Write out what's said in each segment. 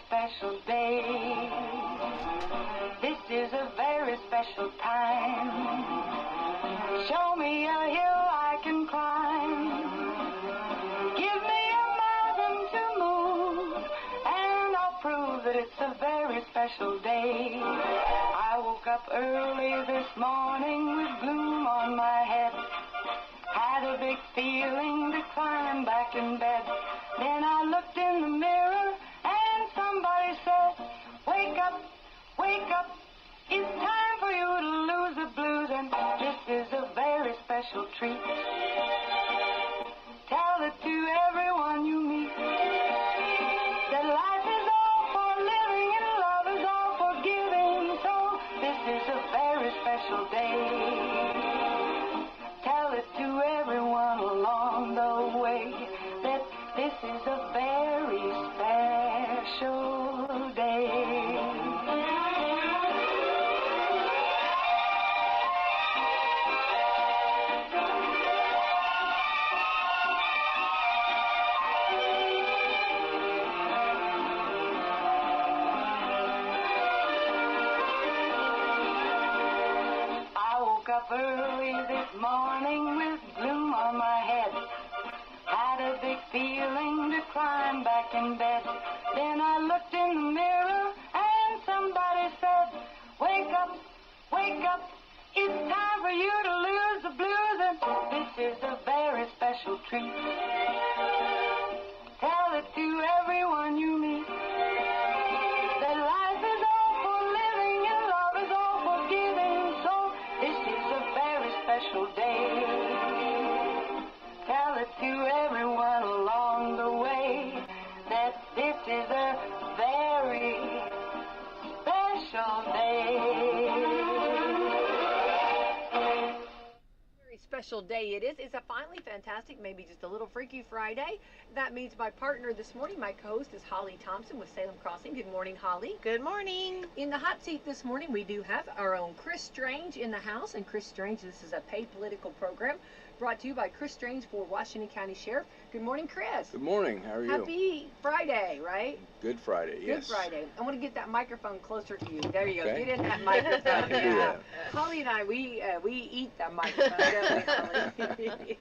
special day. This is a very special time. Show me a hill I can climb. Give me a mountain to move, and I'll prove that it's a very special day. I woke up early this morning with gloom on my head. Had a big feeling to climb back in bed. Then I looked in the mirror and somebody said, wake up, it's time for you to lose the blues, and this is a very special treat. Tell it to everyone you meet, that life is all for living and love is all for giving, so this is a very special day. Tell it to everyone along the way that this is a very special day. I woke up early this morning with gloom on my head. Had a big feeling to climb back in bed. Then I looked in the mirror and somebody said, wake up, it's time for you to lose the blues, and this is a very special treat. Tell it to everyone you meet, that life is all for living and love is all for giving, so this is a very special day. Tell it to everyone along the way that this is a very special day. Very special day it is. It's a finally fantastic, maybe just a little freaky Friday. That means my partner this morning, my co-host, is Holly Thompson with Salem Crossing. Good morning, Holly. Good morning. In the hot seat this morning, we do have our own Chris Strange in the house. And Chris Strange, this is a paid political program brought to you by Chris Strange for Washington County Sheriff. Good morning, Chris. Good morning. How are you? Happy Friday, right? Good Friday, yes. Good Friday. I want to get that microphone closer to you. There you go. Okay. Get in that microphone. I can do that. Holly and I, we eat that microphone, don't we, Holly?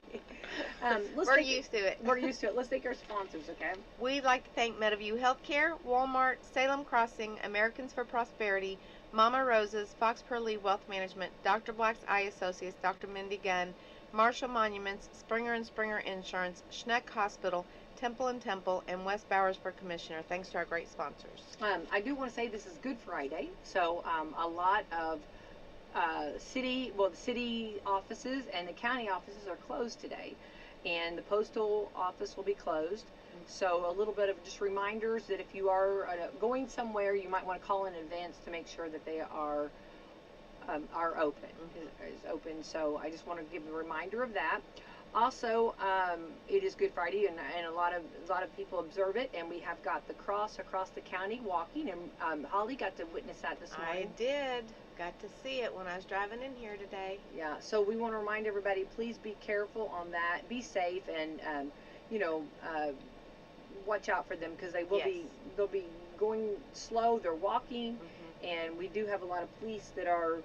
We're used to it. We're used to it. Let's thank our sponsors, okay? We'd like to thank Meadowview Healthcare, Walmart, Salem Crossing, Americans for Prosperity, Mama Rosa's, Fox Pearly Wealth Management, Dr. Black's Eye Associates, Dr. Mindy Gunn, Marshall Monuments, Springer & Springer Insurance, Schneck Hospital, Temple & Temple, and West Bowersburg Commissioner. Thanks to our great sponsors. I do want to say this is Good Friday, so a lot of the city offices and the county offices are closed today, and the postal office will be closed. So a little bit of just reminders that if you are going somewhere, you might want to call in advance to make sure that they are open, is open. So I just want to give a reminder of that. Also, it is Good Friday, and a lot of people observe it, and we have got the cross across the county walking, and Holly got to witness that this morning. I did. Got to see it when I was driving in here today. Yeah, so we want to remind everybody, please be careful on that. Be safe, and watch out for them, because they'll be going slow. They're walking, and we do have a lot of police that are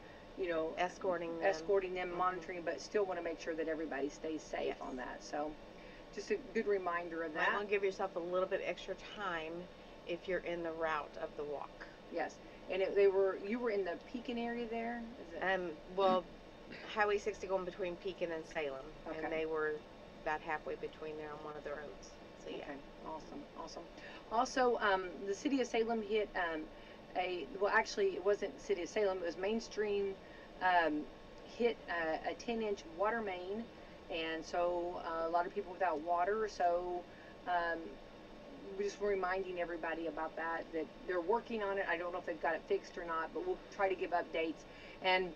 escorting them, monitoring, but still want to make sure that everybody stays safe on that. So just a good reminder of that. You want to give yourself a little bit extra time if you're in the route of the walk. Yes. And you were in the Pekin area there? Is it? Well, Highway 60 going between Pekin and Salem, Okay. and they were about halfway between there on one of the roads. So yeah. Okay. Awesome. Also, the city of Salem hit actually it wasn't the city of Salem, it was Mainstream hit a 10-inch water main, and so a lot of people without water. So we're just reminding everybody about that they're working on it. I don't know if they've got it fixed or not, but we'll try to give updates. And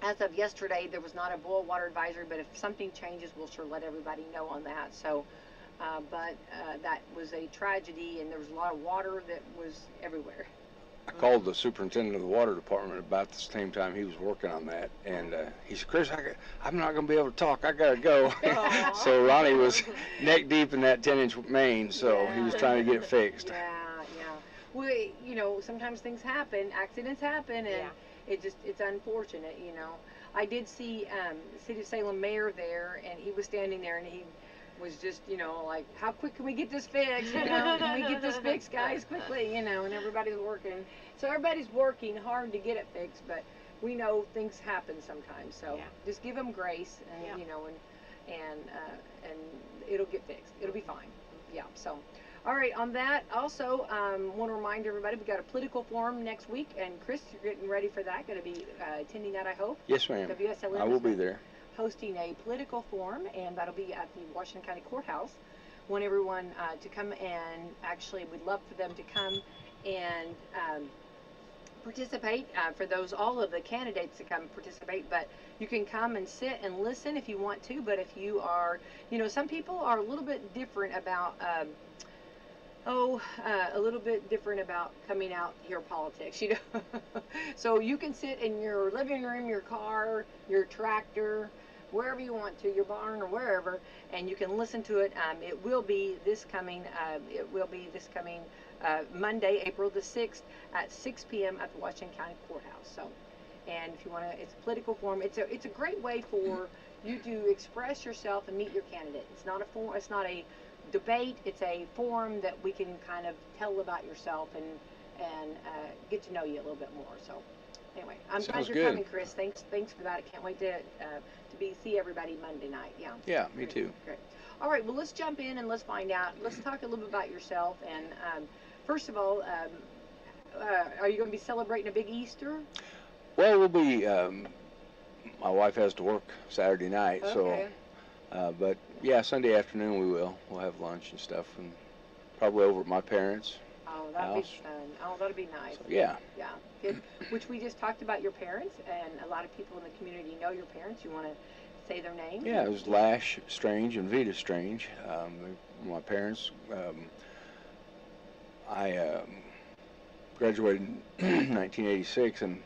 as of yesterday, there was not a boil water advisory, but if something changes, we'll sure let everybody know on that. So but that was a tragedy, and there was a lot of water that was everywhere. I called the superintendent of the water department about the same time he was working on that, and he said, Chris, I'm not going to be able to talk. I got to go. So Ronnie was neck deep in that 10-inch main, so he was trying to get it fixed. Yeah. we, you know, sometimes things happen, accidents happen, and Yeah. it's unfortunate, you know. I did see the City of Salem mayor there, and he was standing there, and he was just, you know, like, how quick can we get this fixed? You know, can we get this fixed, guys, quickly? You know, and everybody's working. So everybody's working hard to get it fixed, but we know things happen sometimes. So Yeah. just give them grace, and Yeah. you know, and it'll get fixed. It'll be fine. Yeah. So. All right, on that, also, want to remind everybody, we got a political forum next week, and Chris, you're getting ready for that, going to be attending that, I hope. Yes, ma'am. WSLM I will be there. hosting a political forum, and that'll be at the Washington County Courthouse. Want everyone to come, and actually we'd love for them to come and participate, for those, all of the candidates to come participate, but you can come and sit and listen if you want to, but if you are, you know, some people are a little bit different about a little bit different about coming out here politics, you know. So you can sit in your living room, your car, your tractor, wherever you want to, your barn or wherever, and you can listen to it. It will be this coming Monday, April the 6th at 6 p.m. at the Washington County Courthouse. So, and if you want to, it's a political forum. It's a great way for you to express yourself and meet your candidate. It's not a forum. It's not a debate. It's a forum that we can kind of tell about yourself and get to know you a little bit more. So anyway, I'm glad Sounds you're good. coming, Chris. Thanks for that. I can't wait to see everybody Monday night. Yeah. Yeah, me Great, too. Great. All right. Well, let's jump in and let's find out. Let's talk a little bit about yourself. And first of all, are you going to be celebrating a big Easter? Well, we'll be. My wife has to work Saturday night, Okay. but yeah, Sunday afternoon we will. We'll have lunch and stuff, and probably over at my parents'. Oh, that'll be house. fun. Oh, that'll be nice. So, yeah. Yeah. Good. Which we just talked about your parents, and a lot of people in the community know your parents. You want to say their names? Yeah, it was Lash Strange and Vita Strange. My parents. I graduated in 1986, and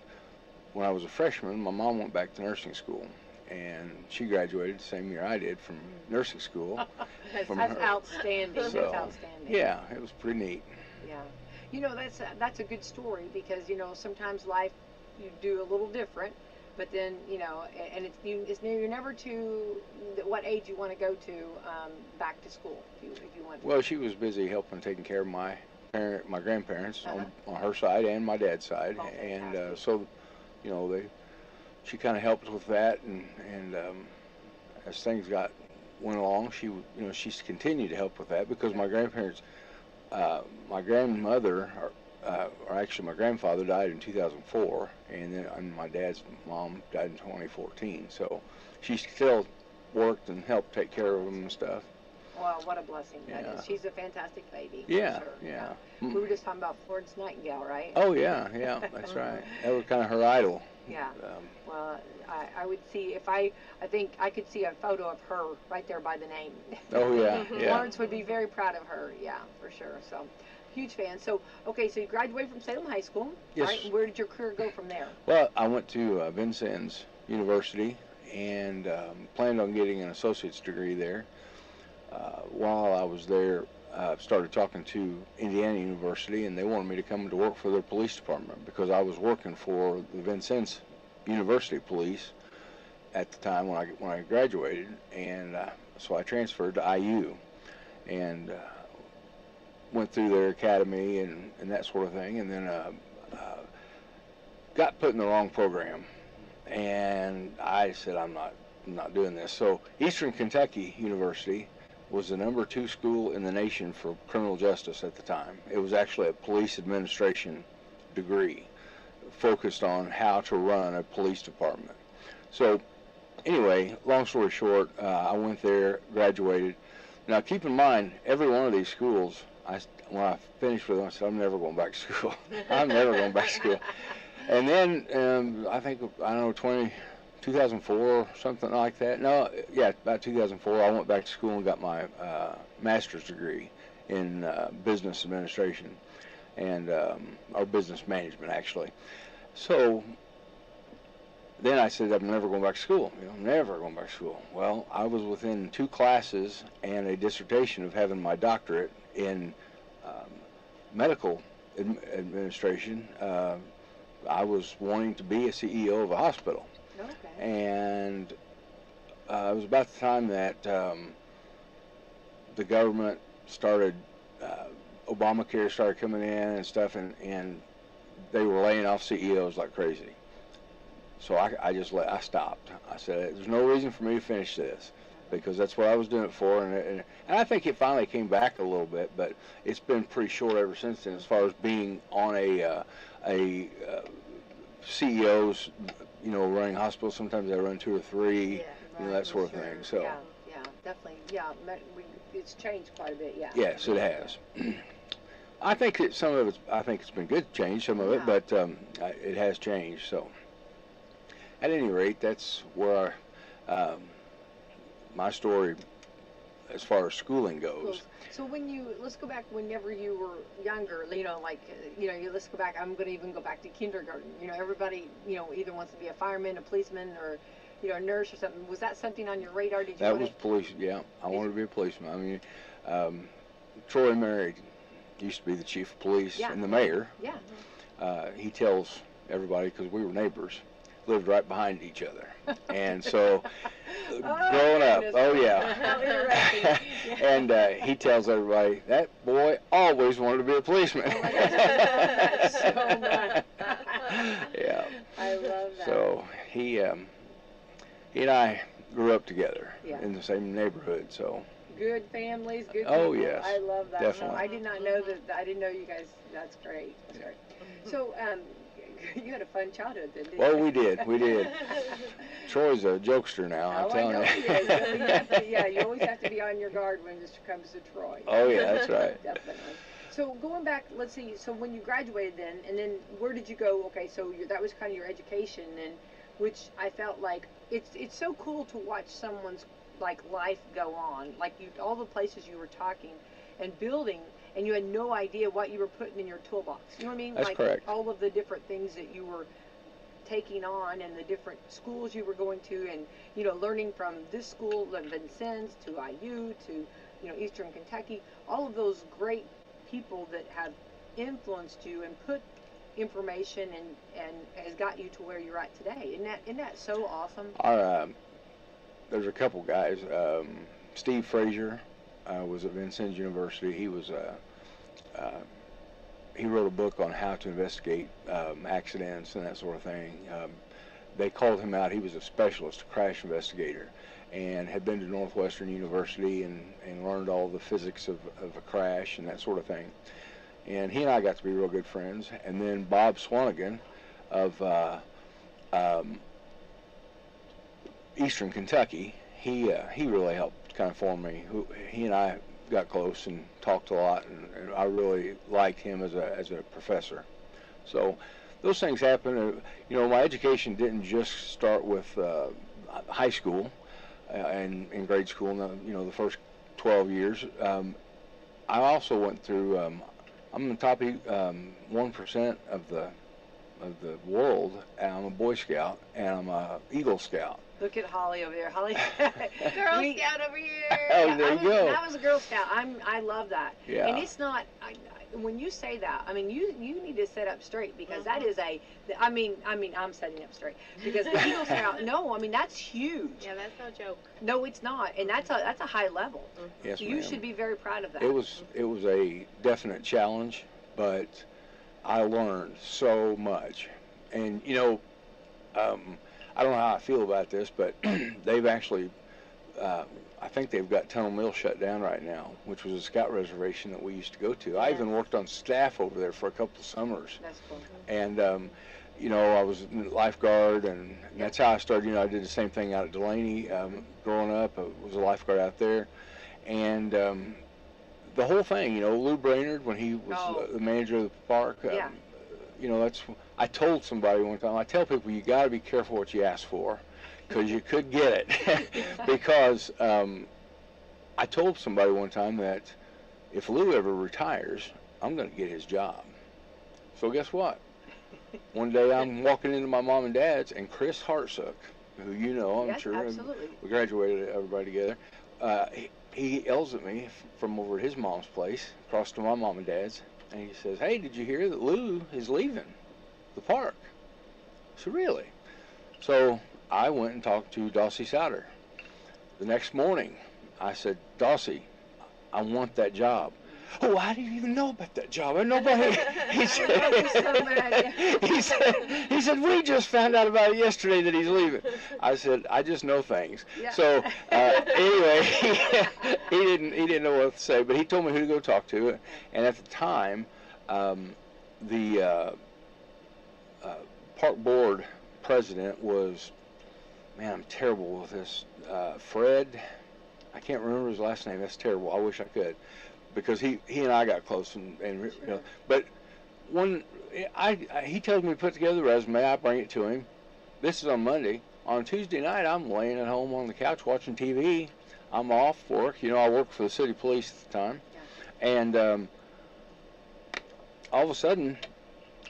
when I was a freshman, my mom went back to nursing school, and she graduated the same year I did from nursing school. That's from her. outstanding. So, That's outstanding. Yeah, it was pretty neat. Yeah. You know, that's a good story, because, you know, sometimes life you do a little different, but then, you know, and you're never to what age you want to go to back to school if you want to. Well, she was busy helping taking care of my grandparents on her side and my dad's side, Oh, and fantastic. so, you know, she kind of helped with that, and as things went along, she's continued to help with that, because my grandparents, my grandmother, or actually my grandfather died in 2004, and then my dad's mom died in 2014. So she still worked and helped take care of them and stuff. Well, what a blessing that Yeah. is. She's a fantastic baby. Yeah, for sure. yeah. We were just talking about Florence Nightingale, right? Oh yeah, that's right. That was kind of her idol. Yeah. Well, I would see, I think I could see a photo of her right there by the name. Oh yeah, yeah. Florence would be very proud of her, yeah, for sure. So, huge fan. So, okay, so you graduated from Salem High School, Yes. right? And where did your career go from there? Well, I went to Vincennes University and planned on getting an associate's degree there. While I was there, started talking to Indiana University, and they wanted me to come to work for their police department, because I was working for the Vincennes University Police at the time when I graduated, and so I transferred to IU and went through their academy and that sort of thing, and then got put in the wrong program, and I said, I'm not doing this. So Eastern Kentucky University was the #2 school in the nation for criminal justice at the time. It was actually a police administration degree focused on how to run a police department. So anyway, long story short, I went there, graduated. Now keep in mind, every one of these schools, when I finished with them, I said, I'm never going back to school. I'm never going back to school. And then I think, 2004 or something like that. No, yeah, about 2004, I went back to school and got my master's degree in business administration and or business management, actually. So then I said, I'm never going back to school. Never going back to school. Well, I was within 2 classes and a dissertation of having my doctorate in medical administration, I was wanting to be a CEO of a hospital. Okay. And it was about the time that the government started, Obamacare started coming in and stuff, and they were laying off CEOs like crazy. So I stopped. I said, there's no reason for me to finish this, because that's what I was doing it for, and I think it finally came back a little bit, but it's been pretty short ever since then as far as being on a CEOs, running hospitals. Sometimes they run 2 or 3, that sort of thing. So yeah, definitely, it's changed quite a bit, yeah. Yes, it has. I think that some of it's been good to change some of it, but it has changed. So at any rate, that's where my story as far as schooling goes. So let's go back whenever you were younger, let's go back, I'm going to even go back to kindergarten. Everybody, either wants to be a fireman, a policeman, or, a nurse or something. Was that something on your radar? Did you That was police, yeah. I wanted to be a policeman. I mean, Troy married, used to be the chief of police and the mayor. Yeah. He tells everybody, because we were neighbors, lived right behind each other. And so, growing up, and he tells everybody, that boy always wanted to be a policeman. Oh my gosh, I love that so much. Yeah. I love that. So he and I grew up together in the same neighborhood. So good families, good people. Oh yes, I love that. definitely. No, I did not know that. I didn't know you guys. That's great. That's great. So you had a fun childhood then, didn't you? Well, we did. Troy's a jokester now, I'm telling you. You always have to be on your guard when this comes to Troy. Oh yeah, that's right. Definitely. So going back, let's see, so when you graduated then, and then where did you go? Okay, so that was kind of your education, and which I felt like, it's so cool to watch someone's life go on, all the places you were talking and building, and you had no idea what you were putting in your toolbox. You know what I mean? That's correct. All of the different things that you were taking on, and the different schools you were going to, and learning from this school, Vincennes, to IU, to Eastern Kentucky, all of those great people that have influenced you and put information and has got you to where you're at today. Isn't that so awesome? There's a couple guys. Steve Frazier was at Vincennes University. He was he wrote a book on how to investigate accidents and that sort of thing. They called him out. He was a specialist, a crash investigator, and had been to Northwestern University and learned all the physics of a crash and that sort of thing. And he and I got to be real good friends. And then Bob Swanigan of Eastern Kentucky, he really helped kind of form me. He and I got close and talked a lot, and I really liked him as a professor. So those things happen. My education didn't just start with high school and in grade school. The first 12 years. I also went through. I'm the top 1% of the world, and I'm a Boy Scout, and I'm a Eagle Scout. Look at Holly over there. Holly, Girl Scout over here. Oh, there you go. I was a Girl Scout. I love that. Yeah. And it's not. When you say that, I mean, you need to set up straight, because that is I'm setting up straight, because the Eagle Scout. No, I mean, that's huge. Yeah, that's no joke. No, it's not, and that's a high level. Yes, so you should be very proud of that. It was a definite challenge, but I learned so much, and I don't know how I feel about this, but they've actually, I think they've got Tunnel Mill shut down right now, which was a scout reservation that we used to go to. Yeah. I even worked on staff over there for a couple of summers. That's cool. And, I was a lifeguard, and that's how I started. I did the same thing out at Delaney. Growing up, I was a lifeguard out there. And the whole thing, Lou Brainerd, when he was the manager of the park, I told somebody one time, I tell people, you got to be careful what you ask for, because you could get it. Because I told somebody one time that if Lou ever retires, I'm going to get his job. So guess what? One day I'm walking into my mom and dad's, and Chris Hartsook, who I'm sure, absolutely. We graduated everybody together, he yells at me from over at his mom's place, across to my mom and dad's, And he says, hey, did you hear that Lou is leaving the park? I said, really? So I went and talked to Dossie Souter. The next morning, I said, Dossie, I want that job. Oh, how do you even know about that job? And nobody. He said, we just found out about it yesterday that he's leaving. I said, I just know things. Yeah. So anyway, he didn't know what to say, but he told me who to go talk to. And at the time, the park board president was, man, I'm terrible with this. Fred, I can't remember his last name. That's terrible. I wish I could. Because he and I got close, and you know, but he tells me to put together the resume. I bring it to him. This is on Monday. On Tuesday night, I'm laying at home on the couch watching TV. I'm off work. You know, I worked for the city police at the time, and all of a sudden,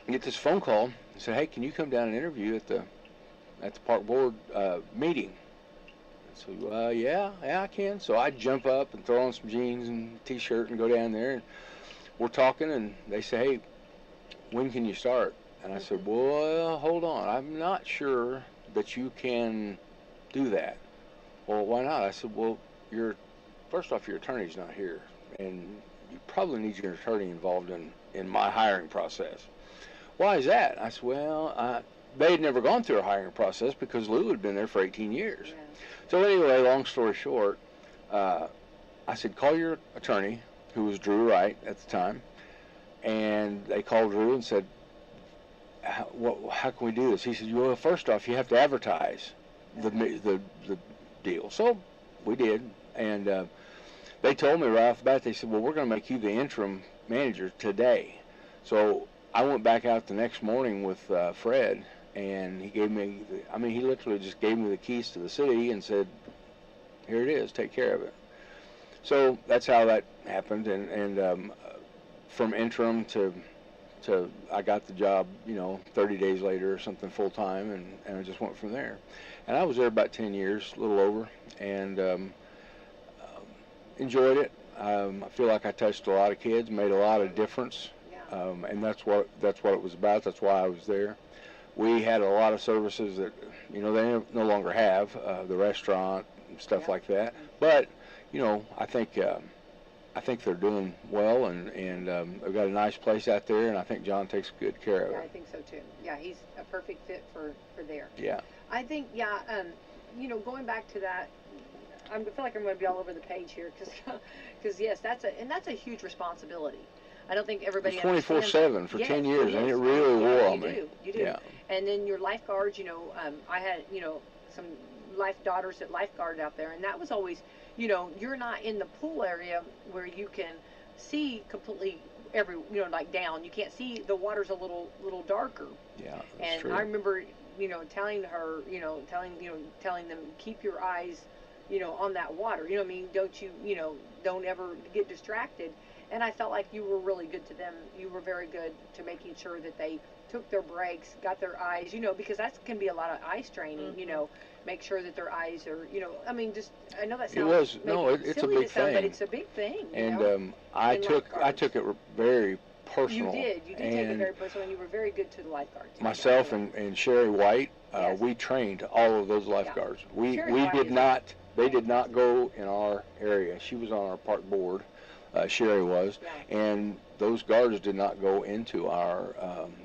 I get this phone call. I said, "Hey, can you come down and interview at the park board meeting?" So, yeah, I can. So I jump up and throw on some jeans and t-shirt and go down there. And we're talking, and they say, hey, when can you start? And I said, well, hold on. I'm not sure that you can do that. Well, why not? I said, well, first off, your attorney's not here, and you probably need your attorney involved in my hiring process. Why is that? I said, well, they had never gone through a hiring process because Lou had been there for 18 years. Yeah. So anyway, long story short, I said, call your attorney, who was Drew Wright at the time, and they called Drew and said, how can we do this? He said, well, first off, you have to advertise the deal. So we did, and they told me right off the bat, they said, well, we're going to make you the interim manager today. So I went back out the next morning with Fred, and he gave me, he literally just gave me the keys to the city and said, here it is, take care of it. So that's how that happened, and from interim to I got the job, 30 days later or something full time, and I just went from there. And I was there about 10 years, a little over, and enjoyed it. I feel like I touched a lot of kids, made a lot of difference, and that's what it was about. That's why I was there. We had a lot of services that, they no longer have, the restaurant and stuff like that. But, I think they're doing well, and they've got a nice place out there, and I think John takes good care of it. Yeah, I think so too. Yeah, he's a perfect fit for there. Yeah. I think, going back to that, I feel like I'm going to be all over the page here because yes, that's a huge responsibility. I don't think everybody 24/7 for 10 years, and it really wore on me. You do. Yeah. And then your lifeguards, I had, some daughters that lifeguarded out there, and that was always, you're not in the pool area where you can see completely like down. You can't see, the water's a little darker. Yeah, that's true. I remember, telling her, telling them, keep your eyes, on that water. Don't ever get distracted. And I felt like you were really good to them. You were very good to making sure that they took their breaks, got their eyes, because that can be a lot of eye straining, make sure that their eyes are, I know that sounds it's a big thing. But it's a big thing. And I took it very personal. You did take it very personal, and you were very good to the lifeguards. Myself and Sherry White, we trained all of those lifeguards. They did not go in our area. She was on our park board. Sherry was, and those guards did not go into our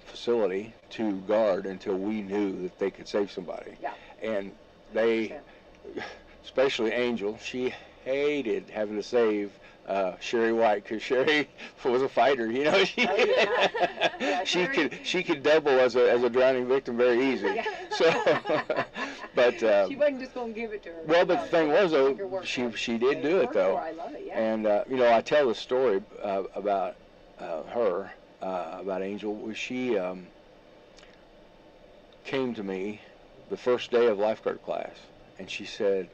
facility to guard until we knew that they could save somebody. Yeah. And they, especially Angel, she hated having to save Sherry White because Sherry was a fighter. She could double as a drowning victim very easy. Yeah. So. But she wasn't just going to give it to her. Well, but the thing was, though, she did do it, though. I love it, yeah. And, I tell the story about her, about Angel. She came to me the first day of lifeguard class, and she said,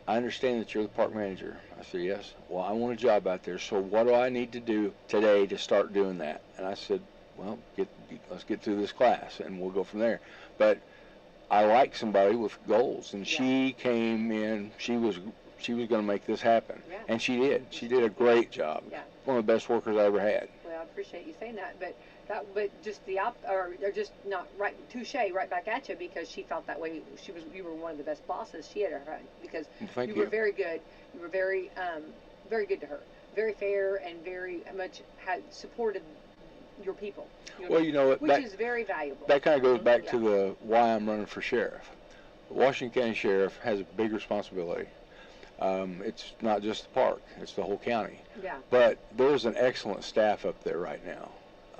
I understand that you're the park manager. I said, yes. Well, I want a job out there, so what do I need to do today to start doing that? And I said, well, let's get through this class, and we'll go from there. But I like somebody with goals, and she came in. She was going to make this happen, and she did. She did a great job. Yeah. One of the best workers I ever had. Well, I appreciate you saying that. But just or just not right, touche, right back at you, because she felt that way. You were one of the best bosses she had ever had, because Thank you were very good. You were very good to her, very fair, and very much had supported your people. Well, you know what, which is very valuable. That kind of goes back to the why I'm running for sheriff. The Washington County Sheriff has a big responsibility. It's not just the park; it's the whole county. Yeah. But there's an excellent staff up there right now.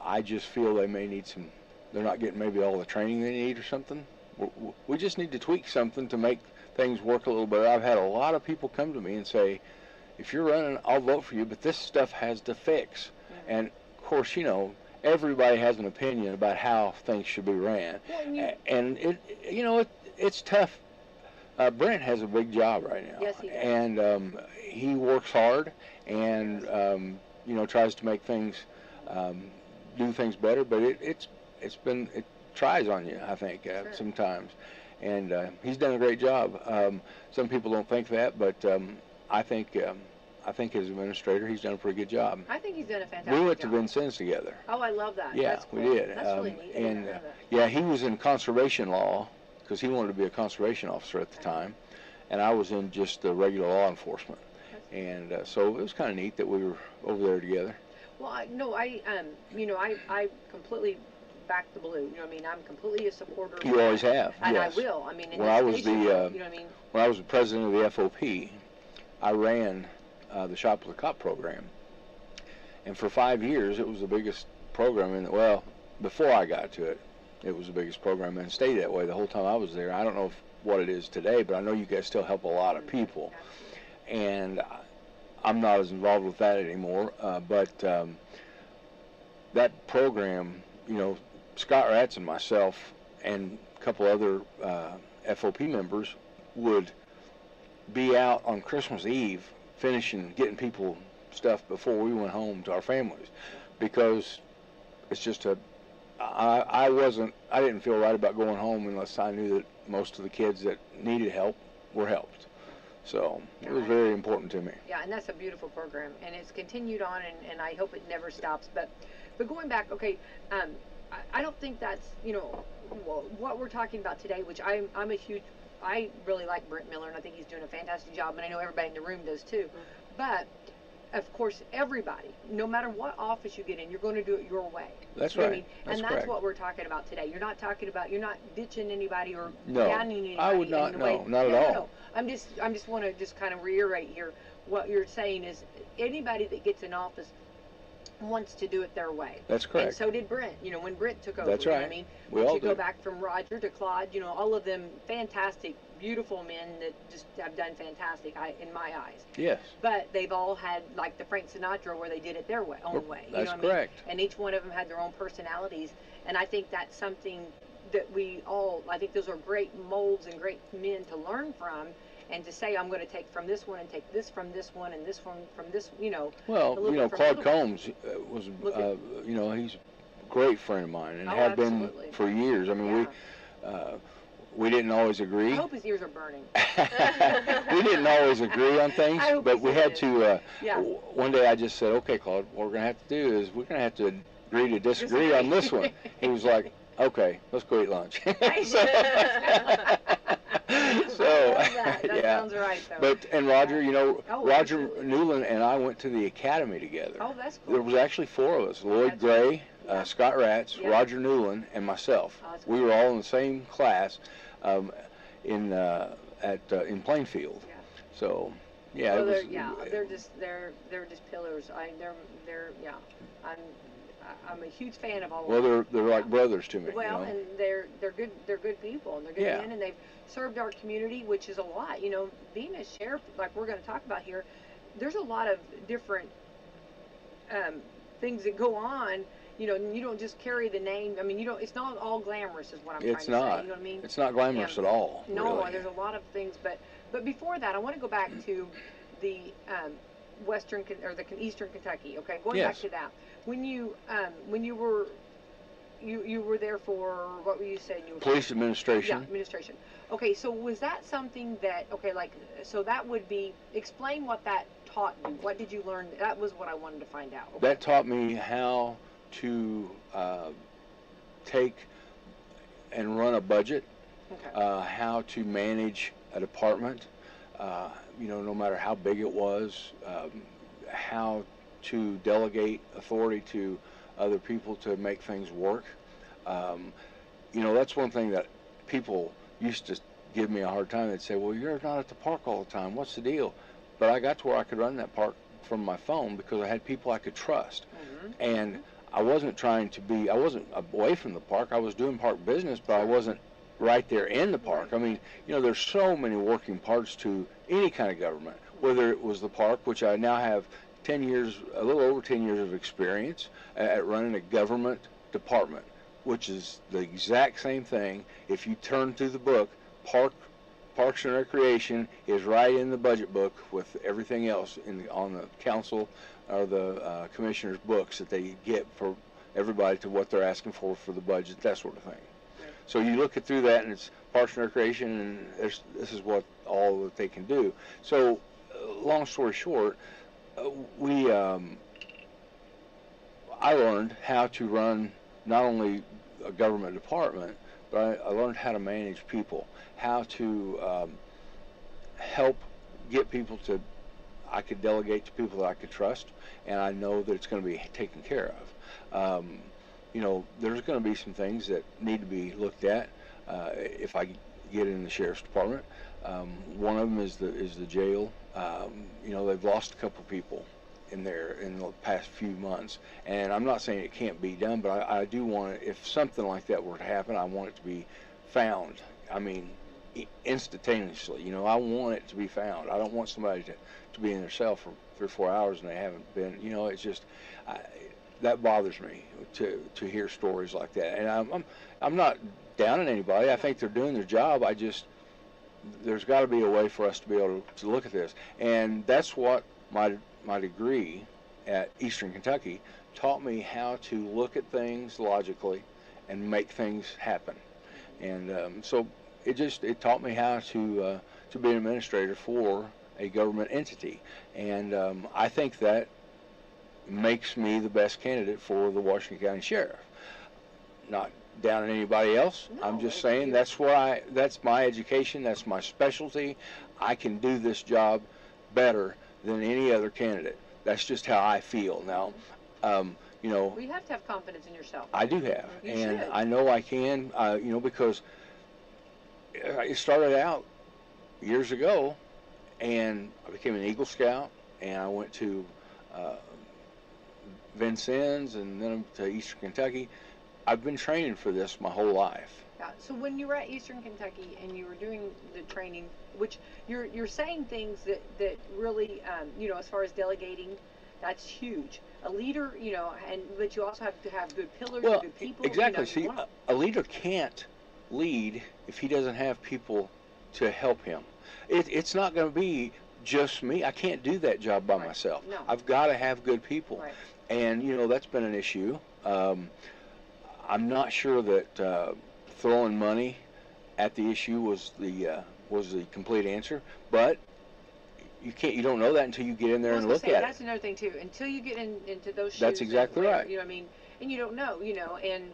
I just feel they may need some. They're not getting maybe all the training they need or something. We just need to tweak something to make things work a little better. I've had a lot of people come to me and say, if you're running, I'll vote for you, but this stuff has to fix. Mm-hmm. And of course, you know, everybody has an opinion about how things should be ran. Well, and it's tough. Brent has a big job right now. Yes, he does. And he works hard and tries to make things do things better, but it tries on you, I think, sure. sometimes. And he's done a great job. Some people don't think that, but I think as administrator, he's done a pretty good job. I think he's done a fantastic job. We went to Vincennes together. Oh, I love that. Yeah, that's cool. we did. That's really neat. And he was in conservation law because he wanted to be a conservation officer at the time, and I was in just the regular law enforcement. And so it was kind of neat that we were over there together. Well, I completely back the blue. You know what I mean? I'm completely a supporter. You always have. And yes. I will. I mean, when I was you know what I mean? When I was the president of the FOP, I ran the Shop with a Cop program, and for 5 years it was the biggest program before I got to it, it was the biggest program, and stayed that way the whole time I was there. I don't know what it is today, but I know you guys still help a lot of people, and I'm not as involved with that anymore. But that program, Scott Ratz and myself and a couple other FOP members would be out on Christmas Eve getting people stuff before we went home to our families, because it's just I didn't feel right about going home unless I knew that most of the kids that needed help were helped. So it was very important to me. Yeah, and that's a beautiful program, and it's continued on, and I hope it never stops. But going back, okay, I don't think that's what we're talking about today, which I really like Brent Miller, and I think he's doing a fantastic job, and I know everybody in the room does too. Mm-hmm. But of course, everybody, no matter what office you get in, you're going to do it your way. That's right. What I mean? That's correct. what we're talking about today. You're not ditching anybody or no, downing anybody. I would not. No, not at all. No. I'm just want to just kind of reiterate here what you're saying is anybody that gets in office wants to do it their way. That's correct. And so did Brent. When Brent took over. That's right. You know what I mean? We all you go did. back from Roger to Claude, all of them fantastic, beautiful men that just have done fantastic in my eyes. Yes. But they've all had, like the Frank Sinatra, where they did it their own way. That's correct. I mean? And each one of them had their own personalities. And I think that's something that I think those are great molds and great men to learn from. And to say, I'm going to take from this one and take this from this one and this one from this, Well, Claude Combs was, he's a great friend of mine and had been for years. I mean, we didn't always agree. I hope his ears are burning. We didn't always agree on things, but we had to. One day I just said, okay, Claude, what we're going to have to do is we're going to have to agree to disagree on this one. He was like, okay, let's go eat lunch. That sounds right, though. But Roger, Roger absolutely. Newland and I went to the academy together. Oh, that's cool. There was actually 4 of us: Lloyd Gray, Scott Ratz, Roger Newland, and myself. Oh, cool. We were all in the same class in Plainfield. Yeah. So they're just pillars. I'm a huge fan of all of them. Well, they're like brothers to me. Well, and they're good people, and they're good men, and they've served our community, which is a lot. Being a sheriff, like we're going to talk about here, there's a lot of different things that go on. You don't just carry the name. I mean, it's not all glamorous, is what I'm trying to say. You know what I mean? It's not glamorous at all. No, really. There's a lot of things, but before that, I want to go back to the Eastern Kentucky. Okay, going back to that. When you were there for, what were you saying? Police administration. Yeah, administration. Okay, so was that something that so that would be, explain what that taught you? What did you learn? That was what I wanted to find out. Okay. That taught me how to take and run a budget, Okay. how to manage a department, no matter how big it was, how to delegate authority to other people to make things work. That's one thing that people used to give me a hard time. They'd say, well, you're not at the park all the time. What's the deal? But I got to where I could run that park from my phone because I had people I could trust. Mm-hmm. And I wasn't I wasn't away from the park. I was doing park business, but I wasn't right there in the park. I mean, there's so many working parts to any kind of government, whether it was the park, which I now have 10 years, a little over 10 years of experience at running a government department, which is the exact same thing. If you turn through the book, Parks and Recreation is right in the budget book with everything else on the council or the commissioner's books that they get for everybody to what they're asking for the budget, that sort of thing. Right. So you look through that, and it's Parks and Recreation, and this is what all that they can do. So, long story short, I learned how to run not only a government department, but I learned how to manage people, how to help get people I could delegate to people that I could trust, and I know that it's going to be taken care of. There's going to be some things that need to be looked at if I get in the sheriff's department. One of them is the jail. They've lost a couple people in there in the past few months, and I'm not saying it can't be done, but I do want it. If something like that were to happen, I want it to be found. I mean, instantaneously. I want it to be found. I don't want somebody to be in their cell for 3 or 4 hours and they haven't been. It's just that bothers me to hear stories like that. And I'm not down on anybody. I think they're doing their job. There's got to be a way for us to be able to look at this, and that's what my degree at Eastern Kentucky taught me, how to look at things logically and make things happen. And so it taught me how to be an administrator for a government entity, and I think that makes me the best candidate for the Washington County Sheriff. Not down on anybody else. No, I'm just saying that's my education, that's my specialty. I can do this job better than any other candidate. That's just how I feel. Now, Well, you have to have confidence in yourself. I do have, You and should. I know I can, because it started out years ago, and I became an Eagle Scout, and I went to Vincennes, and then to Eastern Kentucky. I've been training for this my whole life. Yeah. So when you were at Eastern Kentucky and you were doing the training, which you're saying things that really, as far as delegating, that's huge. A leader, but you also have to have good pillars, Well, good people. exactly. See, a leader can't lead if he doesn't have people to help him. It's not going to be just me. I can't do that job by myself. No. I've got to have good people. Right. And, that's been an issue. I'm not sure that throwing money at the issue was the complete answer, but you don't know that until you get in there and look at that's it. another thing too. Until you get into those shoes. That's exactly right. You know what I mean? And you don't know, and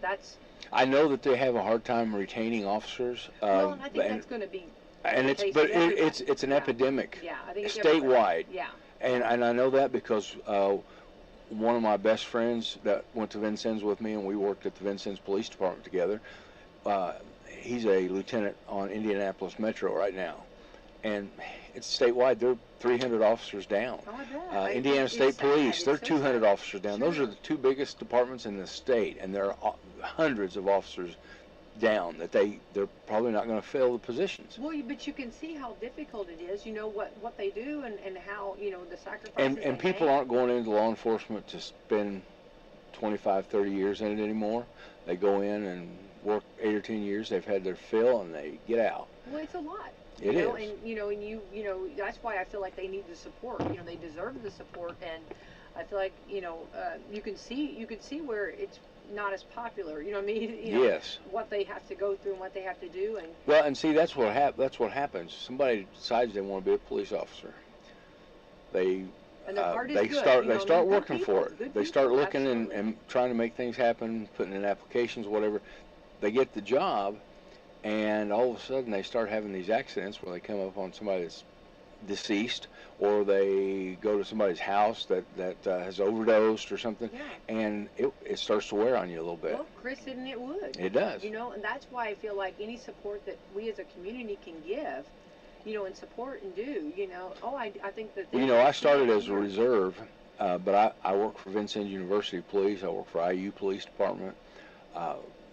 that's. I know that they have a hard time retaining officers. Well, and I think that's going to be. And the it's case but with everybody. it's an epidemic. Yeah, I think it's statewide. Yeah. And I know that because one of my best friends that went to Vincennes with me, and we worked at the Vincennes Police Department together. He's a lieutenant on Indianapolis Metro right now, and it's statewide. They're 300 officers down. Oh, I bet. Indiana It's State sad. Police, It's they're so 200 sad. officers down. Those Sure. are the two biggest departments in the state, and there are hundreds of officers down that they're probably not going to fill the positions. Well, but you can see how difficult it is. You know what they do and how the sacrifices. And they people make. aren't going into law enforcement to spend 25, 30 years in it anymore. They go in and work 8 or 10 years. They've had their fill and they get out. Well, it's a lot. It you know, is. And that's why I feel like they need the support. They deserve the support, and I feel like you can see where it's not as popular. You know what I mean? Yes. What they have to go through and what they have to do, and Well, and see, that's what happens. Somebody decides they want to be a police officer. they And their heart is they good. start You know, they start good working people, for it. good They start people, looking absolutely. and trying to make things happen, putting in applications, whatever. They get the job, and all of a sudden they start having these accidents where they come up on somebody that's deceased, or they go to somebody's house that has overdosed or something, Yeah. and it starts to wear on you a little bit. Well, Chris, and it would. It does. You know, and that's why I feel like any support that we as a community can give, you know, and support and do, you know, I think that. Well, you know, I started as a reserve, but I work for Vincennes University Police. I work for IU Police Department,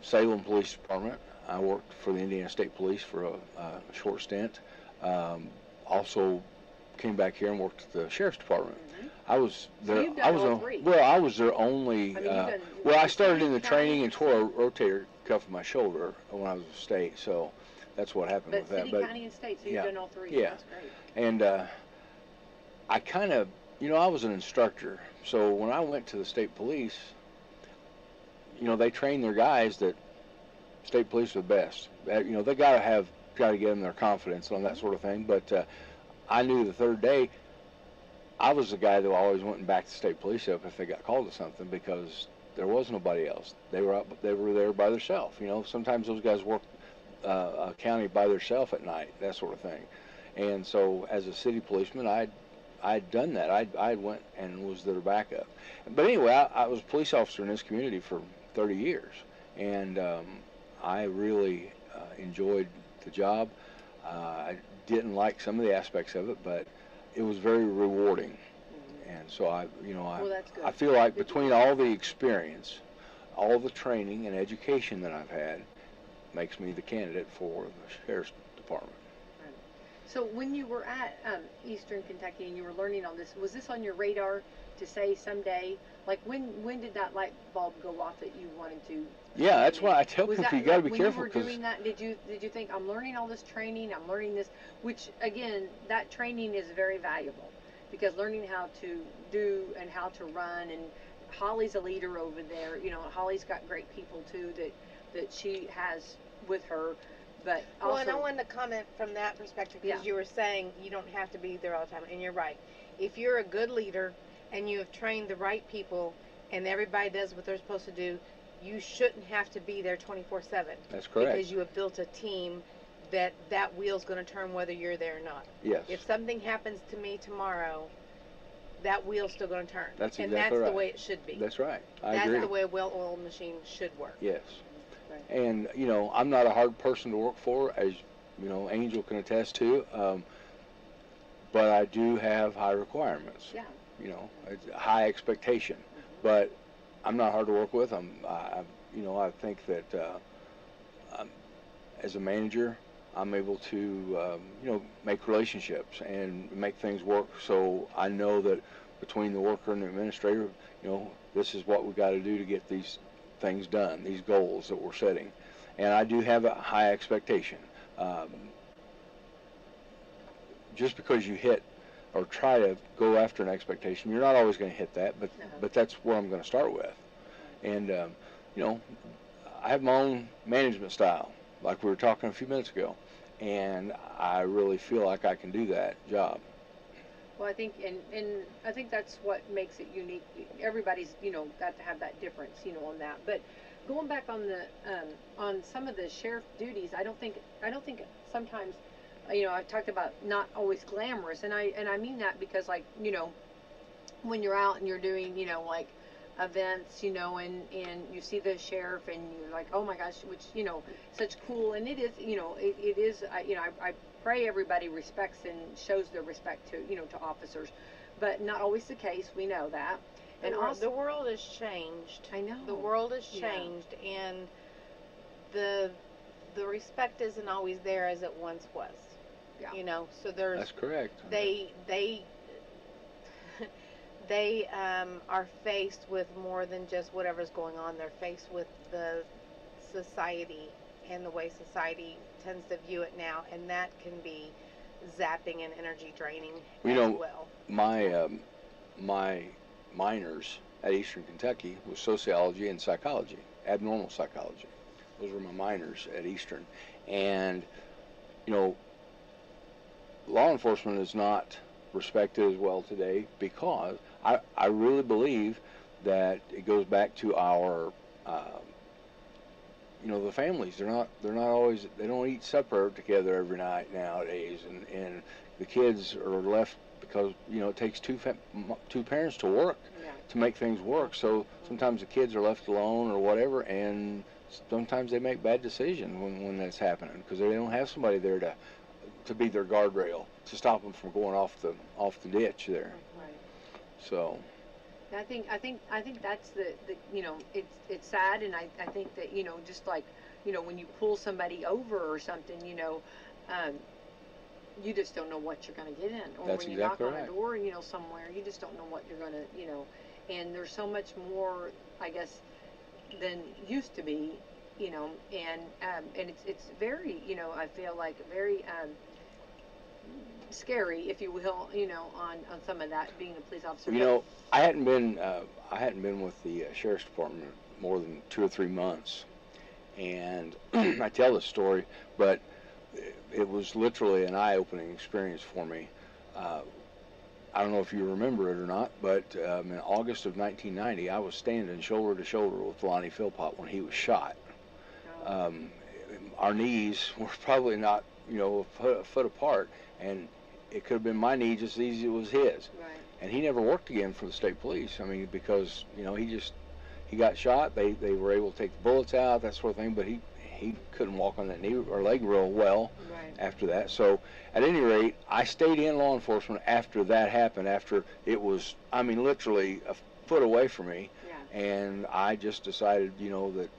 Salem Police Department. I worked for the Indiana State Police for a short stint. Also came back here and worked at the Sheriff's Department. Mm-hmm. I was there. You've done all three. Well, I was their only. I mean, you've done well, I started in the city, training county, and tore a rotator cuff in my shoulder when I was a state. So that's what happened But with that. city, county, and state, so yeah, you've done all three. yeah. That's great. And I kind of, you know, I was an instructor. So when I went to the state police, you know, they train their guys that state police are the best. You know, they got to try to give them their confidence on that sort of thing. But I knew the third day, I was the guy that always went and backed the state police up if they got called to something, because there was nobody else. They were there by themselves. You know, sometimes those guys work a county by themselves at night, that sort of thing. And so as a city policeman, I'd done that. I went and was their backup. But anyway, I was a police officer in this community for 30 years, and I really enjoyed the job. I didn't like some of the aspects of it, but it was very rewarding. Mm-hmm. And so Well, that's good. I feel like between all the experience, all the training and education that I've had, makes me the candidate for the Sheriff's Department. So when you were at Eastern Kentucky and you were learning all this, was this on your radar to say someday, like when did that light bulb go off that you wanted to? Yeah, that's why I tell Was people that, you got to be when careful, you were doing that, did you think, I'm learning all this training, I'm learning this, which again, that training is very valuable, because learning how to do and how to run, and Holly's a leader over there. You know, Holly's got great people too that she has with her. But also, Well, and I wanted to comment from that perspective, because Yeah. you were saying you don't have to be there all the time, and you're right. If you're a good leader and you have trained the right people and everybody does what they're supposed to do, you shouldn't have to be there 24/7. That's correct. Because you have built a team that wheel's going to turn whether you're there or not. Yes. If something happens to me tomorrow, that wheel's still going to turn. That's and exactly that's right. the way it should be. That's right. I That's agree. the way a well-oiled machine should work. Yes. Right. And, you know, I'm not a hard person to work for, as, you know, Angel can attest to. But I do have high requirements. Yeah. You know, it's a high expectation. But I'm not hard to work with. You know, I think that as a manager, I'm able to, you know, make relationships and make things work. So I know that between the worker and the administrator, you know, this is what we got to do to get these things done, these goals that we're setting. And I do have a high expectation. Just because you hit or try to go after an expectation, you're not always going to hit that, but that's where I'm going to start with. And, you know, I have my own management style, like we were talking a few minutes ago, and I really feel like I can do that job. Well, I think, and I think that's what makes it unique. Everybody's, you know, got to have that difference, you know, on that. But going back on the on some of the sheriff duties, I don't think sometimes, you know, I talked about not always glamorous, and I mean that because, like, you know, when you're out and you're doing, you know, like events, you know, and you see the sheriff and you're like, oh my gosh, which, you know, such cool, and it is, you know, it is, you know, I pray everybody respects and shows their respect to, you know, to officers, but not always the case. We know that. And also, the world has changed. I know The world has changed, and the respect isn't always there as it once was. Yeah. You know, so there's. That's correct. They are faced with more than just whatever's going on. They're faced with the society and the way society tends to view it now, and that can be zapping and energy draining You as know, well. my minors at Eastern Kentucky was sociology and psychology, abnormal psychology. Those were my minors at Eastern. And, you know, law enforcement is not respected as well today, because I really believe that it goes back to our the families. They're not always, they don't eat supper together every night nowadays, and the kids are left because it takes two parents to work, to make things work. So sometimes the kids are left alone or whatever, and sometimes they make bad decisions when that's happening, because they don't have somebody there to be their guardrail, to stop them from going off the ditch there. Right. So I think that's the it's sad, and I think that just like when you pull somebody over or something, you just don't know what you're going to get in, or That's when you exactly knock on right. a door somewhere, you just don't know what you're going to and there's so much more, I guess, than used to be, and it's very I feel like very scary, if you will, on some of that, being a police officer. I hadn't been with the sheriff's department more than 2 or 3 months, and I tell this story, but it was literally an eye-opening experience for me. I don't know if you remember it or not, but in August of 1990, I was standing shoulder to shoulder with Lonnie Philpott when he was shot. Our knees were probably not, a foot apart, and it could have been my knee just as easy as it was his. Right. And he never worked again for the state police. I mean, because he got shot. They were able to take the bullets out, that sort of thing. But he couldn't walk on that knee or leg real well after that. So at any rate, I stayed in law enforcement after that happened. After it was, literally a foot away from me, and I just decided, that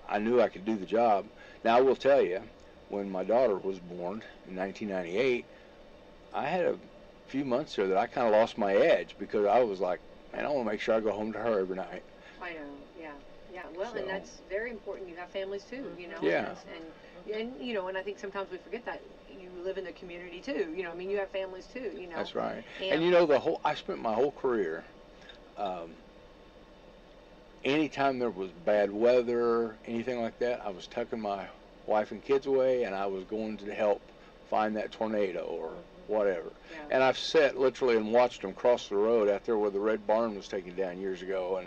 I knew I could do the job. Now I will tell you, when my daughter was born in 1998, I had a few months there that I kind of lost my edge, because I was like, man, I want to make sure I go home to her every night. I know, yeah. Well, So. And that's very important. You have families too, Yeah. And I think sometimes we forget that you live in the community too. You have families too. That's right. And I spent my whole career. Anytime there was bad weather, anything like that, I was tucking my wife and kids away, and I was going to help find that tornado or whatever. Yeah. And I've sat literally and watched them cross the road out there where the red barn was taken down years ago,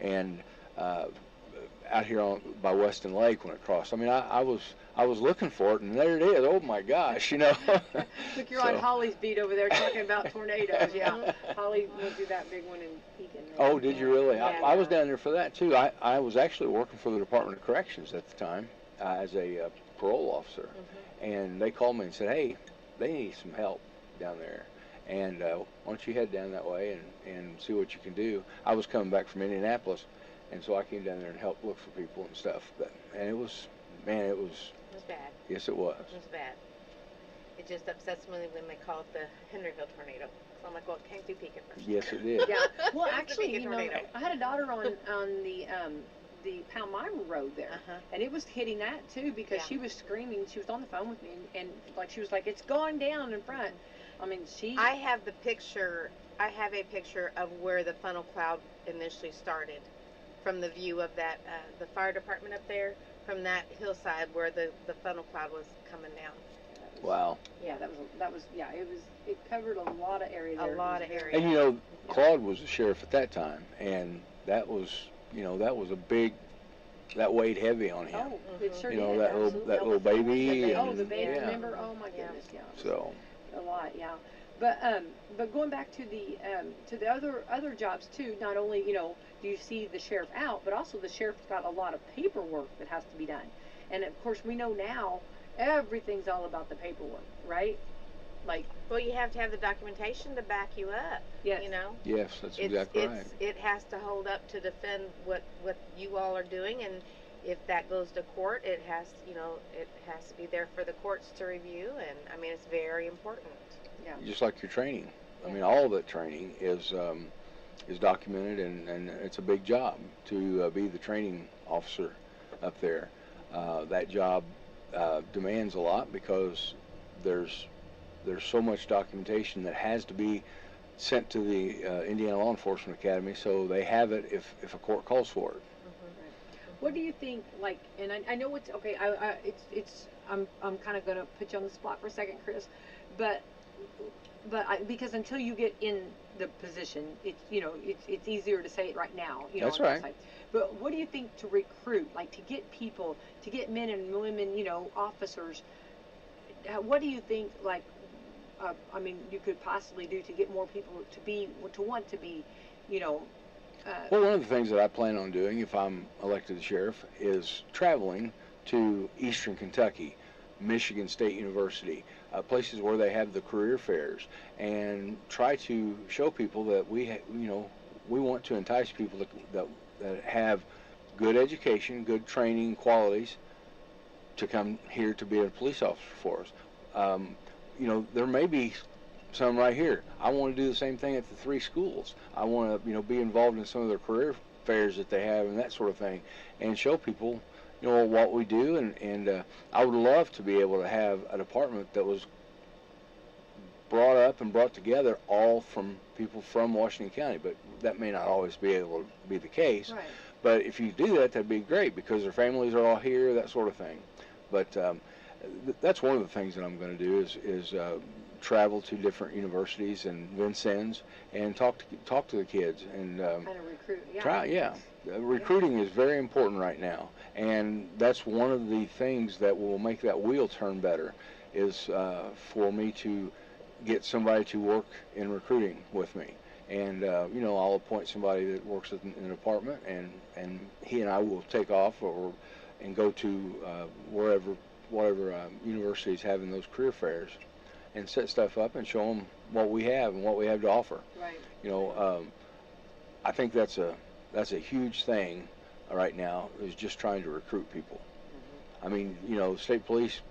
and out here by Weston Lake when it crossed. I was looking for it, and there it is. Oh my gosh, Look, you're on Holly's beat over there talking about tornadoes. Yeah, Holly went through that big one in Pekin. Oh, did you really? Yeah. I was down there for that too. I was actually working for the Department of Corrections at the time as a parole officer, and they called me and said, hey, they need some help down there, and why don't you head down that way and see what you can do. I was coming back from Indianapolis, and so I came down there and helped look for people and stuff. And it was It was bad. Yes, it was. It was bad. It just upsets me when they call it the Henryville tornado. So I'm like, well, it came through Pekin first. Yes, it did. Yeah. Well, It's the actually, Pekin tornado. I had a daughter on the Palmyra Road there, and it was hitting that too, because she was screaming. She was on the phone with me, and like she was like, "It's gone down in front." I have the picture. I have a picture of where the funnel cloud initially started, from the view of that the fire department up there, from that hillside where the funnel cloud was coming down. Wow. Yeah, it covered a lot of area there. A lot of area. And Claude was the sheriff at that time, and that was a big, that weighed heavy on him. Oh, it sure did. That little baby. Oh, the and- baby. yeah. Remember? Oh my goodness, yeah. So. A lot, yeah. But going back to the other jobs too. Not only do you see the sheriff out, but also the sheriff's got a lot of paperwork that has to be done. And of course, we know now everything's all about the paperwork, right? Like, well, you have to have the documentation to back you up. Yes. Yes, that's exactly right. It has to hold up to defend what you all are doing, and if that goes to court, it has to be there for the courts to review, and it's very important. Yeah. Just like your training. All of that training is documented, and it's a big job to be the training officer up there. That job demands a lot, because there's so much documentation that has to be sent to the Indiana Law Enforcement Academy, so they have it if a court calls for it. What do you think? Like, and I know it's okay. I'm kind of gonna put you on the spot for a second, Chris, but because until you get in the position, it's it's easier to say it right now. That's on that right. side. But what do you think to recruit, like to get people, to get men and women, officers? What do you think, like, you could possibly do to get more people to want to be, Well, one of the things that I plan on doing if I'm elected sheriff is traveling to Eastern Kentucky, Michigan State University, places where they have the career fairs, and try to show people that we want to entice people that have good education, good training qualities, to come here to be a police officer for us. There may be some right here. I want to do the same thing at the 3 schools. I want to, be involved in some of their career fairs that they have and that sort of thing, and show people, what we do. And I would love to be able to have a department that was brought up and brought together all from people from Washington County, but that may not always be able to be the case. right. But if you do that, that'd be great, because their families are all here, that sort of thing. But that's one of the things that I'm going to do is travel to different universities and Vincennes and talk to the kids and Kind of recruit. Yeah. try. Yeah, recruiting is very important right now, and that's one of the things that will make that wheel turn better. Is for me to get somebody to work in recruiting with me. And I'll appoint somebody that works in the department, and he and I will take off and go to whatever universities having those career fairs, and set stuff up and show them what we have and what we have to offer. Right. I think that's a huge thing right now, is just trying to recruit people. I mean, state police,